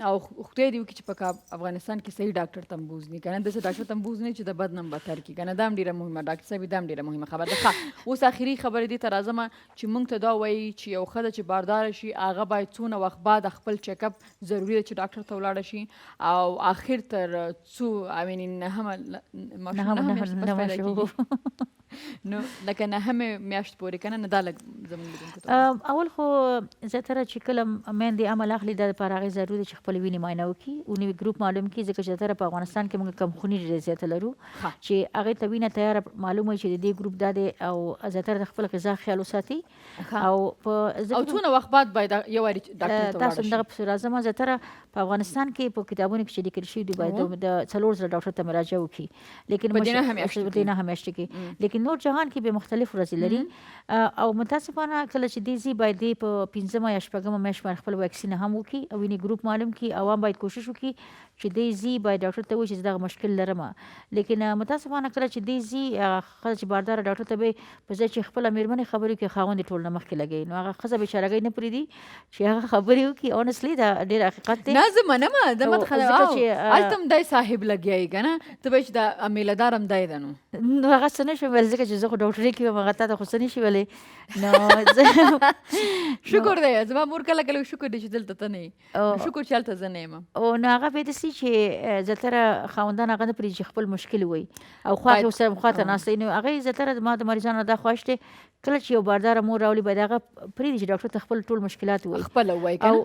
او خدای دې وکړي چې په افغانستان کې صحیح ډاکټر ته هم بوزني که نه داسې ډاکټر ته هم بوزني چې د بد نه هم بدتر کړي که نه دا هم ډېره مهمه ډاکټر صاحب دا هم ډېره مهمه خبره ده ښه اوس آخري خبرې دې ته راځمه چې موږ ته دا وایي چې یو ښځه چې بارداره شي هغه باید څونه وخت بعد خپل چیک اپ ضروري ده چې ډاکټر ته ولاړه شي او آخر تر څو نو لکه نهمې میاشت پورې که نه نه دا لږ زموږ لیدونکو ته اول خو زیاتره چې کله میندې عمل اخلي دا دپاره هغې ضروري ده چې خپل وینې معاینه وکړي او نوي ګروپ معلوم کړي ځکه چې زیاتره په افغانستان کې موږ کمخوني ډېرې زیاته لرو چې هغې ته وینه تیاره معلومه وي چې د دې ګروپ دا دی او زیاتره د خپل غذا خیال وساتي او څونه وخت بعد باید یو واري ډاکټر ته تاسو همدغه پسې راځم زیاتره په افغانستان کې په کتابونو کې چې لیکل شوي دي باید د 4 ځله ډاکټر ته مراجعه وکړي لیکن په دې نه همیاشتې کې لیکن نور جهان کې به مختلف ورځې لري او متاسفانه کله چې دې ځي باید دې په 5مه یا 6مه میاشت باندې خپل واکسین هم وکړي او وینې ګروپ معلوم کړي عوام باید کوشش وکړي چې دې ځي باید ډاکټر ته وایي چې دغه مشکل لرم لیکن متاسفانه کله چې دې ځي ښځه چې بارداره ډاکټر ته به په ځای چې خپله مېرمنې خبرې وکړي خاوند یې ټول نه مخکې لګوي نو هغه ښځه بېچارهګۍ نه پرېږدي چې هغه خبرې وکړي اونسلی دا ډېر حقیقت دی نه زه منمه دا هلته هم دی صاحب لګیایي که نه ته به چې دا امیله هم دی ده نو هغه څه نه شم ویل ځکه چې زه خو ډاکټرۍ کې وم هغه تا ته خو څه نشي ویلی نو شکر دی زما مور کله کله شکر دی چې دلته ته نه یې شکر چې هلته زه نه یم نو هغه به داسې چې زیاتره خاوندان هغه نه پرېږدي چې خپل مشکل ووایي او خوا کې ورسره خواته ناسته وي نو هغې زیاتره ما د مریضانو دا خواهش دی کله چې یو بارداره مور راولي باید هغه پرېږدي چې ډاکټر ته خپل ټول مشکلات ووایي خپله ووایي که نه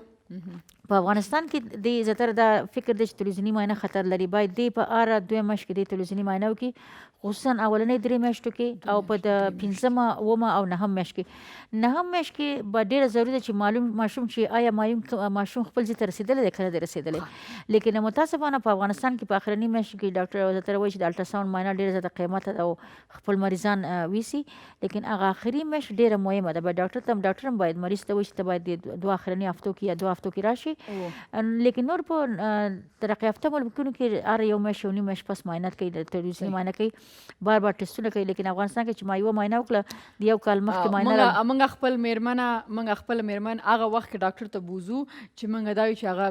په افغانستان کې د زیاتره دا فکر دی چې تلویزیوني معاینه خطر لري باید دی په اره 2 میاشت کې د تلویزیوني معاینه وکړي خصوصا اولنۍ 3 میاشتو کې او په د 5مه 9مه او 9مه میاشت کې 9مه میاشت کې به ډېره ضروري ده چې معلوم ماشوم چې آیا ماشوم خپل ځای ته رسېدلی دی که نه دی رسېدلی لیکن متاسفانه په افغانستان کې په آخرنۍ میاشت کې ډاکټر زیاتره وایي چې د الټراساونډ معاینه ډېره زیاته قیمته ده او خپل مریضان ویسي لیکن هغه آخري میاشت ډېره مهمه ده باید ډاکټر هم باید مریض ته وایي چې ته باید 2 آخرني هفتو کې یا 2 هفتو کې راشي لیکن نور په ترقی یافته ملکونو کې هر یو میاشت یو نیم میاشت پس معاینات کوي د تلویزیوني معاینه کوي بار ټسټونه کوي لیکن افغانستان کې چې ما یوه معاینه وکړه د یو کال مخکې معاینه موږ خپل میرمن هغه وخت کې ډاکټر ته بوزو چې موږ دا وایو چې هغه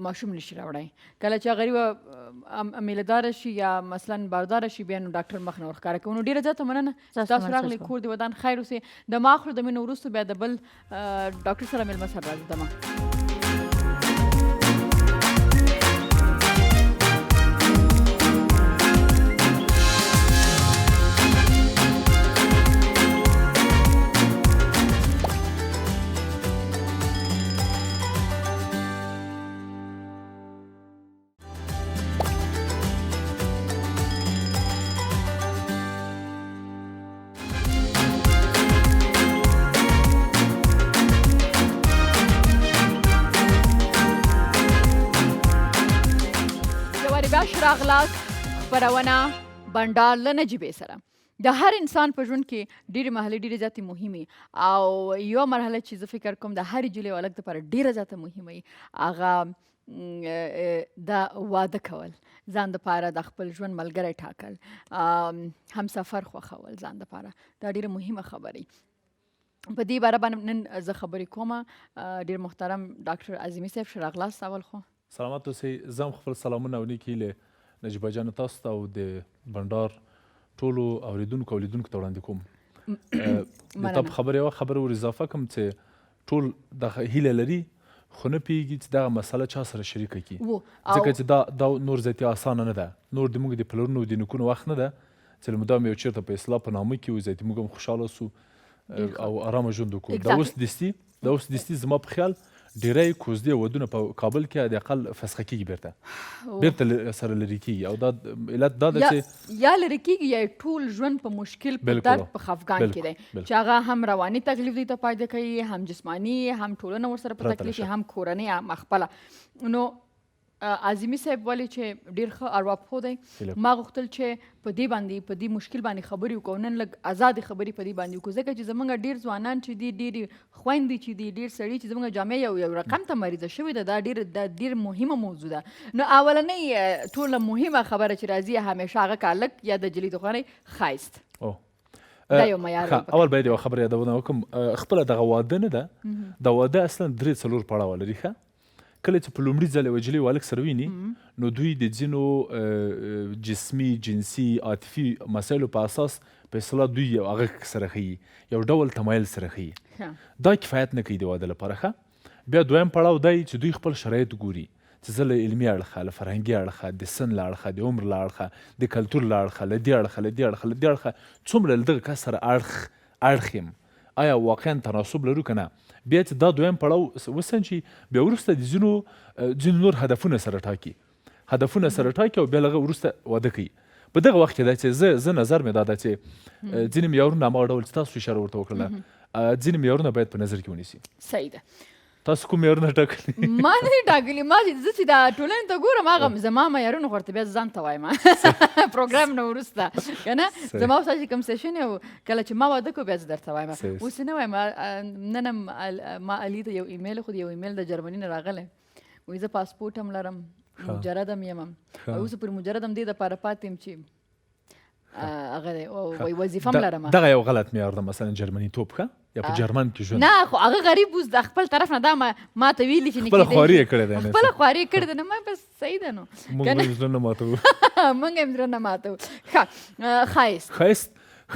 ماشوم نشي راوړی کله چې هغه امیلهداره شي یا مثلا بارداره شي بیا نو ډاکټر مخ نه ورښکاره کوي نو ډېره زیاته مننه تاسو راغلئ کور دې ودان خیر اوسئ د ما اخلو د مینو وروسته بیا د بل ډاکټر سره مېلمه سره راځو دمه راغلاست خپرونه بنډار له نجیبې سره د هر انسان په ژوند کې ډېرې مرحلې ډېرې زیاتې مهمې او یوه مرحله چې زه فکر کوم د هرې جلۍ او هلک دپاره ډېره زیاته مهمه هغه د واده کول ځان دپاره د خپل ژوند ملګری ټاکل همسفر خوښول ځان دپاره دا ډېره مهمه خبرې په دې باره باندې نن زه خبرې کومه ډېر محترم ډاکټر عظیمي صاحب ښه راغلاست اول خو سلامت اوسئ زه هم خپل سلامونه او نیکې هیلې نجیبه جانو تاسو ته او د بنډار ټولو اورېدونکو او لیدونکو ته وړاندې کوم د تا په خبره یوه خبره ور اضافه کوم چې ټول دغه هیله لري خو نه پوهېږي چې دغه مسله چا سره شریکه کړي ځکه چې دا نور زیاتې اسانه نه ده نور د موږ د پلرونو د نیکونو وخت نه ده چې مدام یو چېرته په اصلاح په نامه کې وي زیاتې موږ هم خوشحاله سو او ارامه ژوند وکړو دا اوس دستي زما په خیال ډیری کوزدې ودونه په کابل کې د اقل فسخه کېږي بیرته سره لرې کېږي او دا علت دا ده چې یا لرې کېږي یا ټول ژوند په مشکل په درد په خفګان کې دی چې هغه هم رواني تکلیف دوی ته پیدا کوي هم جسماني هم ټولنه ورسره په تکلیف هم کورنۍ هم خپله نو عظیمي صاحب ولې چې ډېر ښه ارواپوه دی ما غوښتل چې په دې باندې په دې مشکل باندې خبرې وکړو نن لږ ازادې خبرې په دې باندې وکړو ځکه چې زموږ ډېر ځوانان چې دي ډېرې خویندې چې دي ډېر سړي چې زموږ جامع یو رقم ته مریضه شوې ده دا ډېر مهمه موضوع ده نو اولنۍ ټوله مهمه خبره چې راځي همیشه هغه که هلک یا د جلۍ د خوانۍ ښایست دا یو معیار اول باید یوه خبره یادونه وکړم خپله دغه واده نه ده د واده اصلا 3-4 پړاوه لري ښه کله چې په لومړي ځل یوه نجلۍ والک سره ویني نو دوی د ځینو جسمي جنسي عاطفي مسایلو په اساس په اصطلاح دوی یو هغه سره ښیي یو ډول تمایل سره ښیي دا کفایت نه کوي د واده لپاره ښه بیا دویم پړاو دی چې دوی خپل شرایط ګوري چې زه له علمي اړخه له فرهنګي اړخه د سن له اړخه د عمر له اړخه د کلتور له اړخه له دې اړخه له دې اړخه له دې اړخه څومره له دغه کس سره اړخ یم آیا واقعا تناسب لرو که نه بیا چې دا دویم پړاو وسنجي بیا وروسته د ځینو نور هدفونه سره ټاکي او بیا له هغه وروسته واده کوي په دغه وخت کې دا چې زه نظر مې دا ده چې ځینې معیارونه هماغه ډول چې تاسو اشاره ورته وکړله ځینې معیارونه باید په نظر کې ونیسي صحیح ده تاسو کوم معیارونه ټاکلي ما نه دي ټاکلي ما چې زه چې دا ټولنې ته ګورم هغه زما معیارونه خو ورته بیا ځان ته وایم پروګرام نه وروسته که نه زما اوس چې کوم سیشن یو کله چې ما واده کړو بیا زه درته وایم اوس نه وایم نن هم ما علي ته یو ایمیل خو یو ایمیل د جرمني نه راغلی وایي زه پاسپورټ هم لرم مجرد هم یم اوس پورې مجرد هم دې دپاره پاتې یم چې هغه وظیفه هم لرم دغه یو غلط معیار ده مثلا جرمني توپ ښه یا په جرمن کې ژوند نه خو هغه غریب اوس د خپل طرف نه دا ما ته ویلي چې خپله خواري یې کړې ده خپله خواري یې کړې ده نه ما بس صحیح ده نو موږ هم زړه نه ماتوو موږ هم زړه نه ماتوو ښه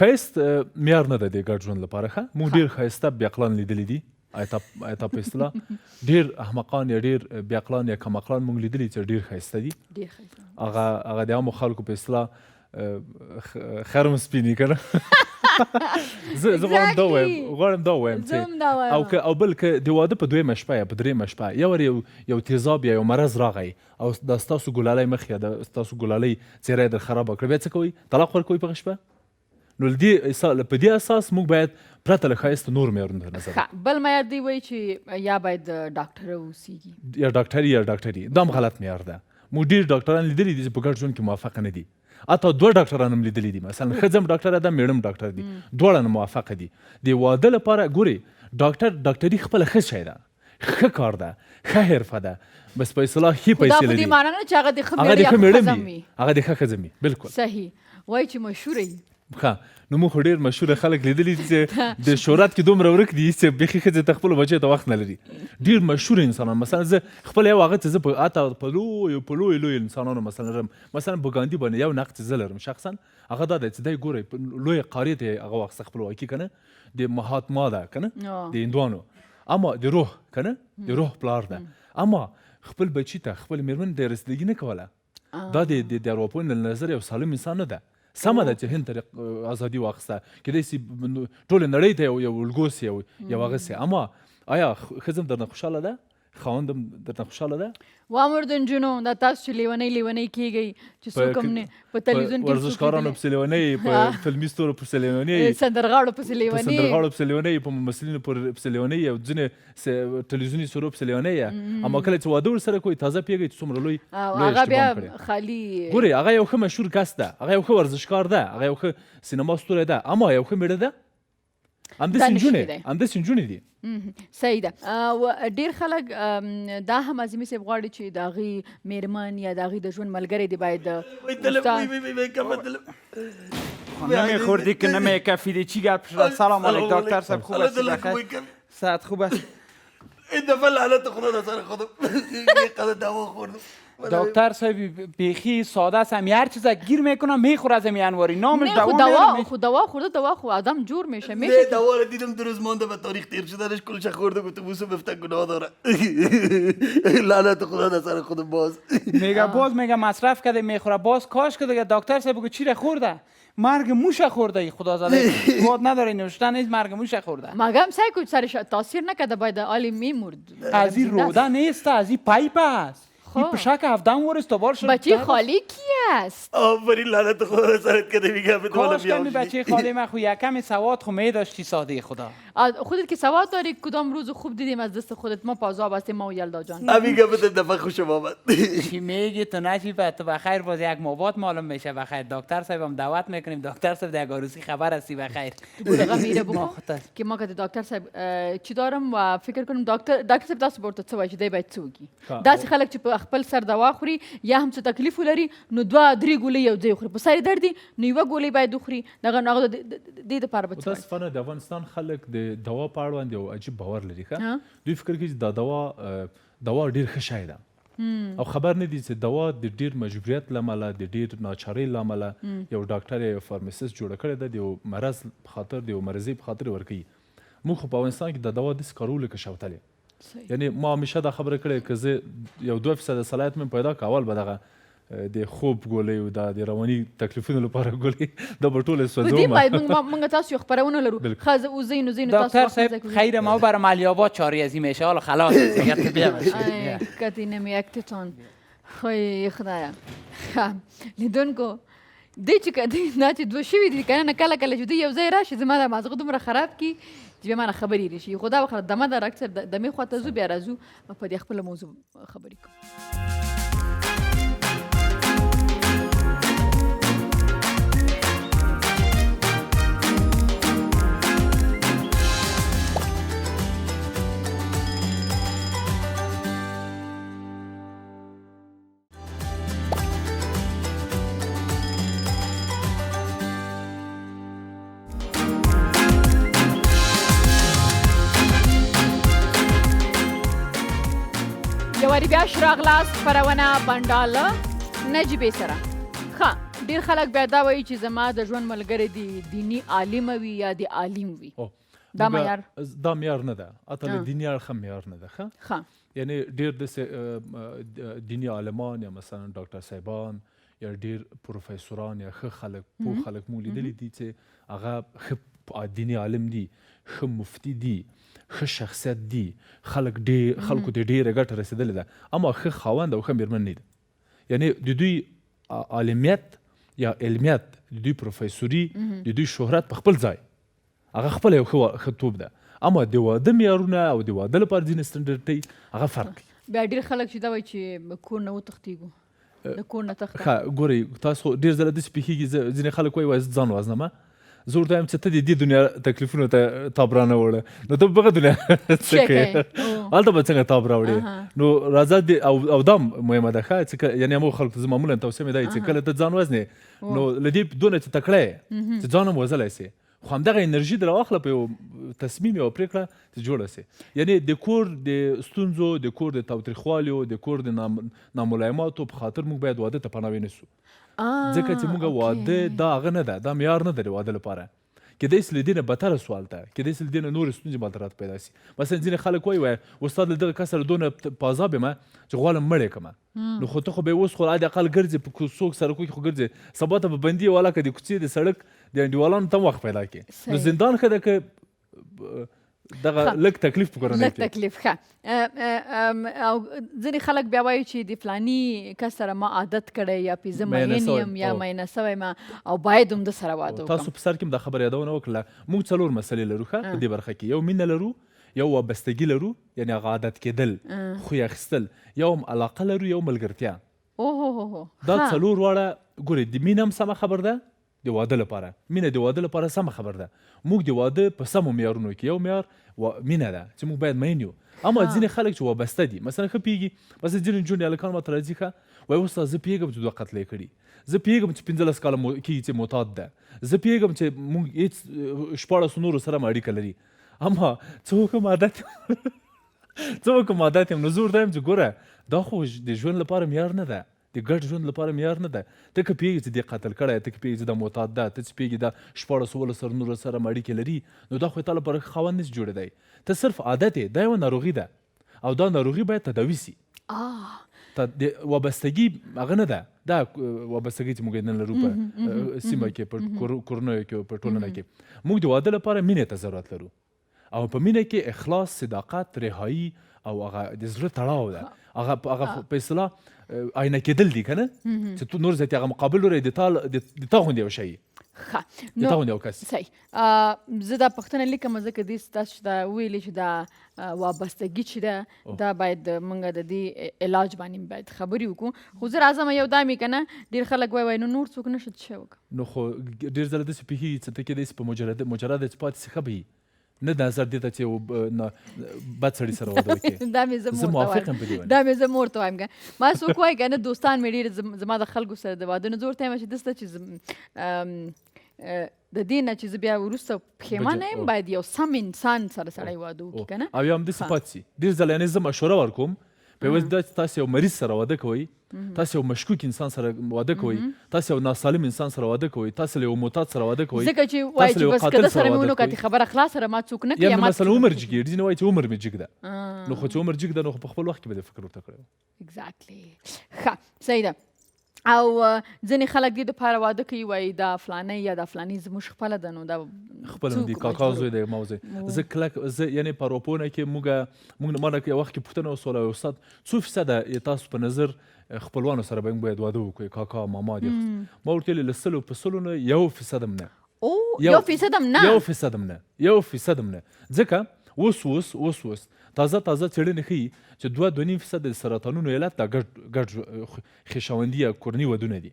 ښایست معیار نه ده د ګډ ژوند لپاره ښه موږ ډېر ښایسته بېعقلان لیدلي دي آیتا په اصطلاح ډېر احمقان یا ډېر بېعقلان یا کم عقلان موږ لیدلي چې ډېر ښایسته دي هغه د عامو خلکو په اصطلاح خرم سپینې که نه زه غواړم دا ووایم چې او بل که د واده په دویمه شپه یا په دریمه شپه یو تیزاب یا یو مرض راغی او دا ستاسو ګلالی مخ یا ستاسو ګلالی څېره یې در خرابه کړه بیا څه کوئ طلاق ورکوئ په هغه شپه نو په دې اساس موږ باید پرته له ښایسته نور معیارونه ته نظر بل معیار دی وایي چې یا باید ډاکټره اوسیږي یا ډاکټري دا هم غلط معیار ده موږ ډېر ډاکټران لیدلي دي چې په ګډ ژوند کې موافقه نه دي حتی 2 ډاکټران هم لیدلي دي مثلا ښځه هم ډاکټره ده میړه هم ډاکټر دي دواړه نه موافقه دي د واده لپاره ګورې ډاکټري خپله ښه شی ده ښه کار ده ښه حرفه ده بس په اصطلاح ښې پیسې لري دا په دې معنی نه چې هغه د ښه میړه یا ښځه وي هغه د ښه ښځه وي بلکل صحیح وایي چې مشهوره وي ښه نو موږ خو ډېر مشهوره خلک لیدلي چې د شهرت کې دومره ورک دي چې بیخي ښځې ته خپلو بچیو ته وخت نه لري ډېر مشهوره انسانان مثلا زه خپله یو هغه چې زه حتی په لویو انسانانو مثلا په ګاندي باندې یو نقد چې زه لرم شخصا هغه دا دی چې دی ګورئ لویه قارې ته هغه واخیسته خپلواکي که نه د مهاتما ده که نه د هندوانو اما د روح که نه د روح پلار ده اما خپل بچي ته خپل مېرمن د رسیدګي نه کوله دا د اروپایانو له نظر یو سالم انسان نه ده سمه ده چې هند ته ازادي واخیسته کیدای شي ټولې نړۍ ته یو الګو سي یو هغه سي اما آیا ښځه هم درنه خوشحاله ده خاوند هم درنه خوشحاله ده وا مورد نجونو دا تاسو چې لیونۍ کیږئ چې څوک هم نه په تلویزیون کې ورزشکارانو پسې لیونۍ په فلمي ستورو پسې لیونۍ سندرغاړو پسې لیونۍ په ممثلینو پسې لیونۍ او ځینې تلویزیوني ستورو پسې لیونۍ اما کله چې واده ورسره کوئ تازه پوهېږئ چې څومره لوی هغه بیا خالي ګورئ هغه یو ښه مشهور کس ده هغه یو ښه ورزشکار ده هغه یو ښه سینما ستوری ده اما یو ښه میړه ده همداسې نجونې دي صحیح ده ډېر خلک دا هم عظیمي صاحب غواړي چې د هغې مېرمن یا د هغې د ژوند ملګری دی باید نه می خوردی که نه می کفیدی چی گپ شد سلام علیک دکتر صاحب خوب هستی بخیر صحت خوب است این دفعه لعنت خدا در سر خودم یه قدر دوا خوردم دکتر صاحب بیخی ساده است، همی هر چیز گیر میکنه میخوره از همی انواری نامش نه دوا دوا خورده دوا خو آدم جور میشه نه دوا رو دیدم 2 روز مانده به تاریخ تیر شدنش کلش خورده گفت موسو بفته گناه داره لعنت خدا در سر خودم باز میگه مصرف کرده میخوره باز کاش که دیگه دکتر صاحب بگو چی را خورده مرگ موش خورده ای خدا زده واد نداره نوشته نیست مرگ موش خورده مگم سعی کنید سرش تاثیر نکرده باید عالی میمرد از این روده نیست از این پایپ است این پشک 17 ورست دوبار شد بچه خالی کی است؟ آفرین لعنت خدا در سرت کده میگه کاش کنی بچه خالی من خو یکم سواد خو میداشتی ساده خدا خودت که سواد داری کدام روز خوب دیدیم از دست خودت ما پازاب هستیم ما و یلدا جان امیگه بده دفعه خوشم آمد چی میگی تو نجیبه تو بخیر باز یک مواد معلوم میشه بخیر دکتر صاحب هم دعوت میکنیم دکتر صاحب در عروسی خبر هستی بخیر بودقه میره بخو که ما که دکتر صاحب چی دارم و فکر کنم دکتر صاحب تاسو ورته څه وایي چې دی باید څه وکړي داسې خلک چې په خپل سر دوا خوري یا هم څه تکلیف ولري نو 2-3 ګولۍ یو ځای خوري په سر درد دي نو یوه ګولۍ باید وخوري دغه نو هغه د دې دپاره به څه وایي متاسفانه د افغانستان خلک د دوا په اړه باندې یو عجیب باور لري ښه دوی فکر کوي چې دا دوا ډېر ښه شی ده او خبر نه دي چې دوا د ډېر مجبوریت له امله د ډېر ناچارۍ له امله یو ډاکټر یا فارمسیست جوړه کړې ده د یو مرض په خاطر د یو مرضۍ په خاطر ورکوي موږ خو په افغانستان کې د دوا داسې کارولو لکه شوتلې یعنی ما همیشه دا خبره کړې که زه یو 2% صلاحیت مې پیدا که اول به دغه د خوب ګولۍ او د رواني تکلیفونو لپاره ګولۍ دا به ټولې سوځوم موږ تاسو یو خپرونه لرو ښه اوزی نو زینو دکتر صاحب خیر ما برای مالیاباد چاریزی میشه حالا خلاص دیگه بیا کتی نمیاکتتون خی خدایا لیدونکو دی چې نه چې دوه شوي دي که نه کله کله چې دوی یو ځای راشي زما دا مازغه دومره خراب کي چې بیا مانه خبرې راشي خو دا وخت دمه در اکثر دمې خواته ځو بیا راځو په دې خپله موضوع خبرې کوو یوارې بیا راغلاست خپرونه بنډار له نجیبې سره ښه ډېر خلک بیا دا وایي چې زما د ژوند ملګری د دیني عالمه وي یا د عالم وي دا معیار دا معیار نه ده حتی له دیني اړخه معیار نه ده ښه یعنی ډېر داسې دیني عالمان یا مثلا ډاکټر صاحبان یا ډېر پروفیسوران یا ښه خلک پوه خلک مو لیدلي دي چې هغه ښه دیني عالم دي ښه مفتي دي ښه شخصیت دي خلکو ته ډېره ګټه رسېدلې ده اما ښه خاوند او ښه مېرمن نه دي یعنی د دوی عالمیت یا علمیت د دوی پروفیسوري د دوی شهرت په خپل ځای هغه خپله یو ښه توب ده اما د واده معیارونه او د واده لپاره ځینې سټنډرډ هغه فرق بیا ډېر خلک چې دا وایي چې کور نه وتښتېږو د کور نه تښته ښه ګورئ تاسو ډېر ځله داسې پېښېږي ځینې خلک وایي زه ځان وزنمه زه ورته وایم چې ته د دې دنیا تکلیفونو ته تاب رانه وړه نو ته په بغه دنیا څه کوې هلته به څنګه تاب راوړې نو راځه او دا مهمه ده ښه یعنې همو خلکو ته زه معمولا توصیه مې دا چې کله ته ځان وزنې نو له دې دونه چې تکړه یې چې ځان هم وزلی سې خو همدغه انرژي در واخله په یو تصمیم یوه پرېکړه چې جوړه سي یعنې د کور د ستونزو د کور د تاوتریخوالیو د کور د ناملایماتو په خاطر موږ باید واده ته پناه ونیسو ځکه چې موږ واده دا هغه نه ده دا معیار نه ده د واده لپاره کیدای سي له دې نه بدتره سوال ته کیدای سي له دې نه نورې ستونزې ماته راته پیدا سي مثلا ځینې خلک وایي استاد له دغه کس سره دونه په عذاب یم چې غواړم مړ یې کړمه نو خو ته خو به یې اوس خو حداقل ګرځې په څوک سړکو کې خو ګرځې سبا ته به بندي والا که د کوڅې د سړک د انډیوالانو ته هم وخت پیدا کړي نو زندان ښه ده که دغه لږ تکلیف په کورنۍ کې لږ تکلیف ښه او ځینې خلک بیا وایي چې د فلاني کس سره ما عادت کړی یا پې زه مین یم یا مینه سوی ما او باید هم ده سره واده وکړم تاسو په سر کې هم دا خبره یادونه وکړله موږ 4 مسلې لرو ښه په دې برخه کې یو مینه لرو یو وابستګي لرو یعنې هغه عادت کېدل خوی اخیستل یو هم علاقه لرو یو ملګرتیا دا 4 واړه ګورئ د مینه هم سمه خبر ده د واده لپاره مینه د واده لپاره سمه خبر ده موږ د واده په سمو معیارونو کې یو معیار مینه ده چې موږ باید مین یو اما ځینې خلک چې وابسته دي مثلا ښه پوهېږي مثلا ځینې نجونې هلکان ماته راځي ښه وایي استاد زه پوهېږم چې 2 قتل یې کړي زه پوهېږم چې 15 کاله کېږي چې معتاد ده زه پوهېږم چې موږ هېڅ 14 نورو سره هم اړیکه لري اما څه وکړم عادت څه وکړم عادت یم. نو زه ورته وایم چې ګوره دا خو د ژوند لپاره معیار نه ده، د ګډ ژوند لپاره معیار نه ده. ته که پوهېږې چې دې قتل کړی، ته که پوهېږې چې دا معتاد ده، ته چې پوهېږې دا 1400 نورو سره اړیکې لري، نو دا خو تا لپاره خاوند نشي جوړېدی. ته صرف عادت یې، دا یوه ناروغي ده او دا ناروغي باید تداوي سي. د وابستګي هغه نه ده، دا وابستګي چې موږ یې نن لرو په سیمه کې، په کورنیو کې، په ټولنه کې. موږ د واده لپاره مینې ته ضرورت لرو او په مینه کې اخلاص، صداقت، رهایي او هغه د زړه تړاو ده. هغه په اصطلاح آینه کېدل دي که نه، چې تو نور زیاتې هغه مقابل لوری د تا غوندې یو شی ښه د تا غوندې یو کس. صحیح. زه دا پوښتنه لیکم ځکه دې تاسو چې دا ویلې چې دا وابستګي چې ده دا باید موږ د دې علاج باندې باید خبرې وکړو. خو زه راځم یو دا مې که نه ډېر خلک وایي نو نور څوک نشي څه وکړم. نو خو ډېر ځله داسې پېښېږي چې ته کېدای سي په مجرده چې پاتې سي ښه به وي، نه نظر دې ته چې بد سړي سره واده وکړې. دا مې زه موافق یم په دې باندې. دا مې زه مور ته وایم که ما څوک وایي که نه دوستان مې ډېر زما د خلکو سره د واده نه زه ورته وایم چې دسته چې د دې نه چې زه بیا وروسته پښیمانه یم، باید یو سم انسان سره سړی واده وکړي که نه. او یا همداسې پاتې سي. ډېر ځله یعنې زه مشوره ورکوم په یوازې دا چې تاسو یو مریض سره واده کوئ، تاسو یو مشکوک انسان سره واده کوئ، تاسو یو ناسالم انسان سره واده کوئ، تاسو له یو معتاد سره واده کوئ، ځکه چې وایي چې بس که ده سره مې ونه کړه خبره خلاصه ده، ما څوک نه کوي. یا مثلا عمر جګېږي، ځینې وایي چې عمر مې جګ ده. نو خو چې عمر جګ ده نو خو په خپل وخت کې به دې فکر ورته کړی و. اګزیکټلی. ښه صحیح ده. او ځینې خلک دې دپاره واده کوي وایي دا فلانی یا دا فلانی زموږ خپله ده، نو دا خپله نه دي، کاکا زوی دی، ما زوی. زه کلک زه یعنې په اروپونه کې موږ ما نه یو وخت کې پوښتنه وسوله استاد څو فیصده تاسو په نظر خپلوانو سره به موږ باید واده وکړو، کاکا ماما دي. ما ورته ویلې له 100 په 100 نه 1% هم نه. او 1% هم نه. 1% هم نه. 1% هم نه. ځکه اوس تازه څېړنې ښیي چې 2.5% د سرطانونو علت دا ګډ خویشاوندي یا کورني ودونه دي.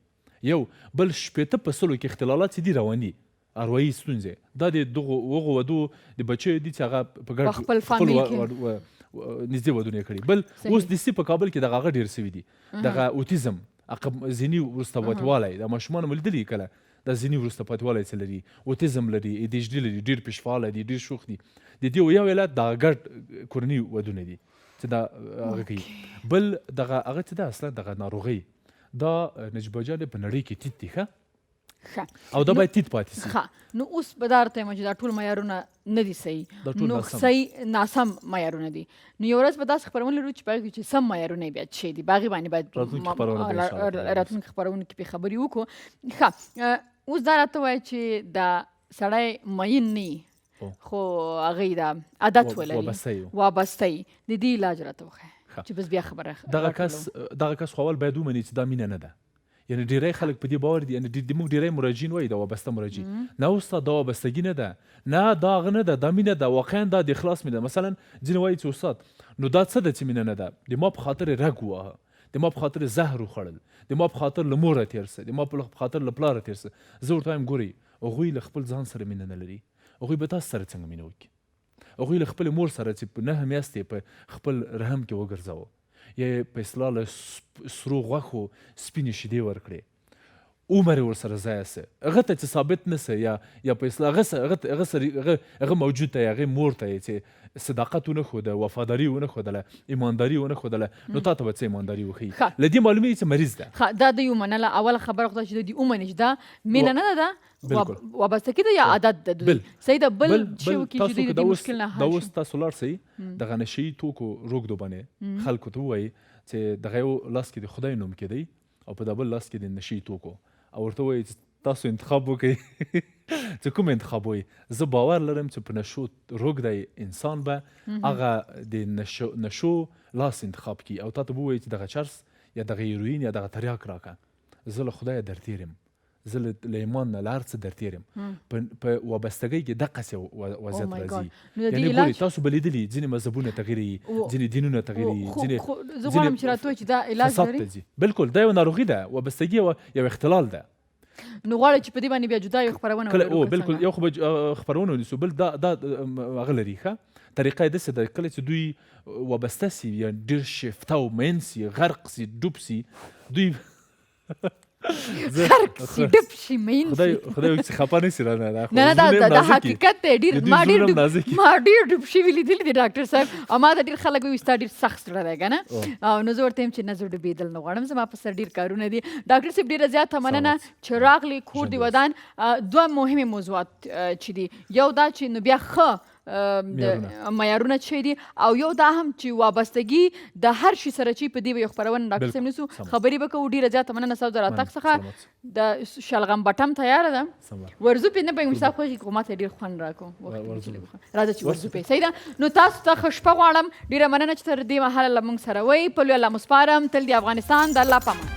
یو بل 80% کې اختلالات چې دي رواني اروایي ستونزې، دا د هغو ودو د بچیو دي چې هغه په ګډ خپل فامیل کې نږدې ودونه یې کړي. بل اوس د سي په کابل کې دغه هغه ډېر سوي دي، دغه اوتیزم، عقب ذهني وروسته پاتېوالی، د ماشومانو مې لیدلي کله دا ذهني وروسته پاتېوالی چې لري، اوتیزم لري، ADHD لري، ډېر پیشفعاله دي، ډېر شوخ دي. د دې یو علت دغه ګډ کورني ودونه دي چې دا هغه کوي. بل دغه هغه چې ده اصلا دغه ناروغۍ دا نجیبه جانې په نړۍ کې ټیټ دي ښه، او دا باید ټیټ پاتې سي. ښه. نو اوس به دا راته وایم چې دا ټول معیارونه نه دي صحیح، نو صحیح ناسم معیارونه دي. نو یو ورځ به داسې خپرونه لرو چې په هغې کې چې سم معیارونه یې بیا څه دي، په هغې باندې باید راتلونکي خپرونو کې پرې خبرې وکړو. ښه. اوس دا راته وایه چې دا سړی مین نه وي خو هغې دا عادت ولري، وابسته یي، د دې علاج راته وښیه چې بس بیا خبره. دغه کس خو اول باید ومني چې دا مینه نه ده. یعنې ډېری خلک په دې باور دي، یعنې موږ ډېری مراجعین وایي دا وابسته مراجع نه استاد، دا وابستګي نه ده، نه دا هغه نه ده، دا مینه ده، واقعا دا د اخلاص مینه. مثلا ځینې وایي چې استاد نو دا څه ده چې مینه نه ده؟ د ما په خاطر یې رګ وواهه، د ما په خاطر یې زهر وخوړل، د ما په خاطر له موره تېر سه، د ما په خاطر له پلاره تېر سه. زه ورته وایم ګورئ هغوی له خپل ځان سره مینه نه لري، هغوی به تاسو سره څنګه مینه وکړي؟ هغوی له خپلې مور سره چې په 9 میاشتې په خپل رحم کې وګرځاوه، یا یې په اصطلاح له سرو غوښو سپینې شیدې ورکړې، عمر یې ورسره ضایع سه، هغه ته چې ثابت نه سه یا په اصطلاح هغه موجود ته هغې مور ته یې چې صداقت ونه ښوده، وفاداري ونه ښودله، ایمانداري ونه ښودله، نو تا ته به څه ایمانداري وښیي؟ له دې معلومېږي چې مریض ده. ښه دا د یې ومنله، اوله خبره خو دا چې د دې ومني چې دا مینه نه ده، وابستګي ده یا عادت ده دوی. صحیح ده. بل چې وکړي چې دوی د دې مشکل نه حل شي. دا اوس تاسو لاړ سئ دغه نشهیي توکو روږدو باندې خلکو ته ووایي چې دغه یو لاس کې د خدای نوم کې دی او په دا بل لاس کې د نشهیي توکو، او ورته وایي چې تاسو انتخاب وکړئ چې کوم انتخاب وایي. زه باور لرم چې په نشو روږدی انسان به هغه د نشو لاس انتخاب کړي او تا ته به ووایي چې دغه چرس یا دغه هیروین یا دغه تریاک راکړه، زه له خدایه درتیر یم، زه له ایمان نه له هر څه درتیر یم. په وابستګۍ کې دقسې وضعیت راځي. یعنې ګورئ تاسو به لیدلي ځینې مذهبونه تغیروي، ځینې دینونه تغیروي، زه غواړم چې راته وایي چې دا علاج لري. بلکل دا یو ناروغي ده، وابستګي یو اختلال ده. نو غواړئ چې په دې باندې بیا جدا یو خپرونه ولرو؟ بلکل یو خو به خپرونه ونیسو، بل دا هغه لري ښه طریقه یې داسې ده کله چې دوی وابسته سي یا ډېر شفته او مین سي، غرق سي، ډوب سي، دوی هر کسي ډب شي مین خدای وکړي چې خفه نه سي رانه نه دا حقیقت دی ډېر ما ډېر ډب شوي لیدلي دي ډاکټر صاحب او ما ته ډېر خلک وایي ستا ډېر سخت زړه دی که نه او نو زه ورته یم چې نه زه ډوبېدل نه غواړم زما په سر ډېر کارونه دي ډاکټر صاحب ډېره زیاته مننه چې راغلې کور دې ودان دوه مهمې موضوعات چې دي یو دا چې نو بیا ښه معیارونه چې دي او یو دا هم چې وابستګي د هر شي سره چې په دې به یو خپرونه ډاکټر صاحب نیسو خبرې به کوو ډېره زیاته مننه ستاسو د راتګ څخه د شلغم بټم تیاره ده ورزو پې نه پوهېږم چې ستا خوښي خو ما ته یې ډېر خوند راکړو راځه چې ورزو پې صحیح ده نو تاسو ته ښه شپه غواړم ډېره مننه چې تر دې مهاله له موږ سره وئ په لوی الله مو سپارم تل د افغانستان د الله په امان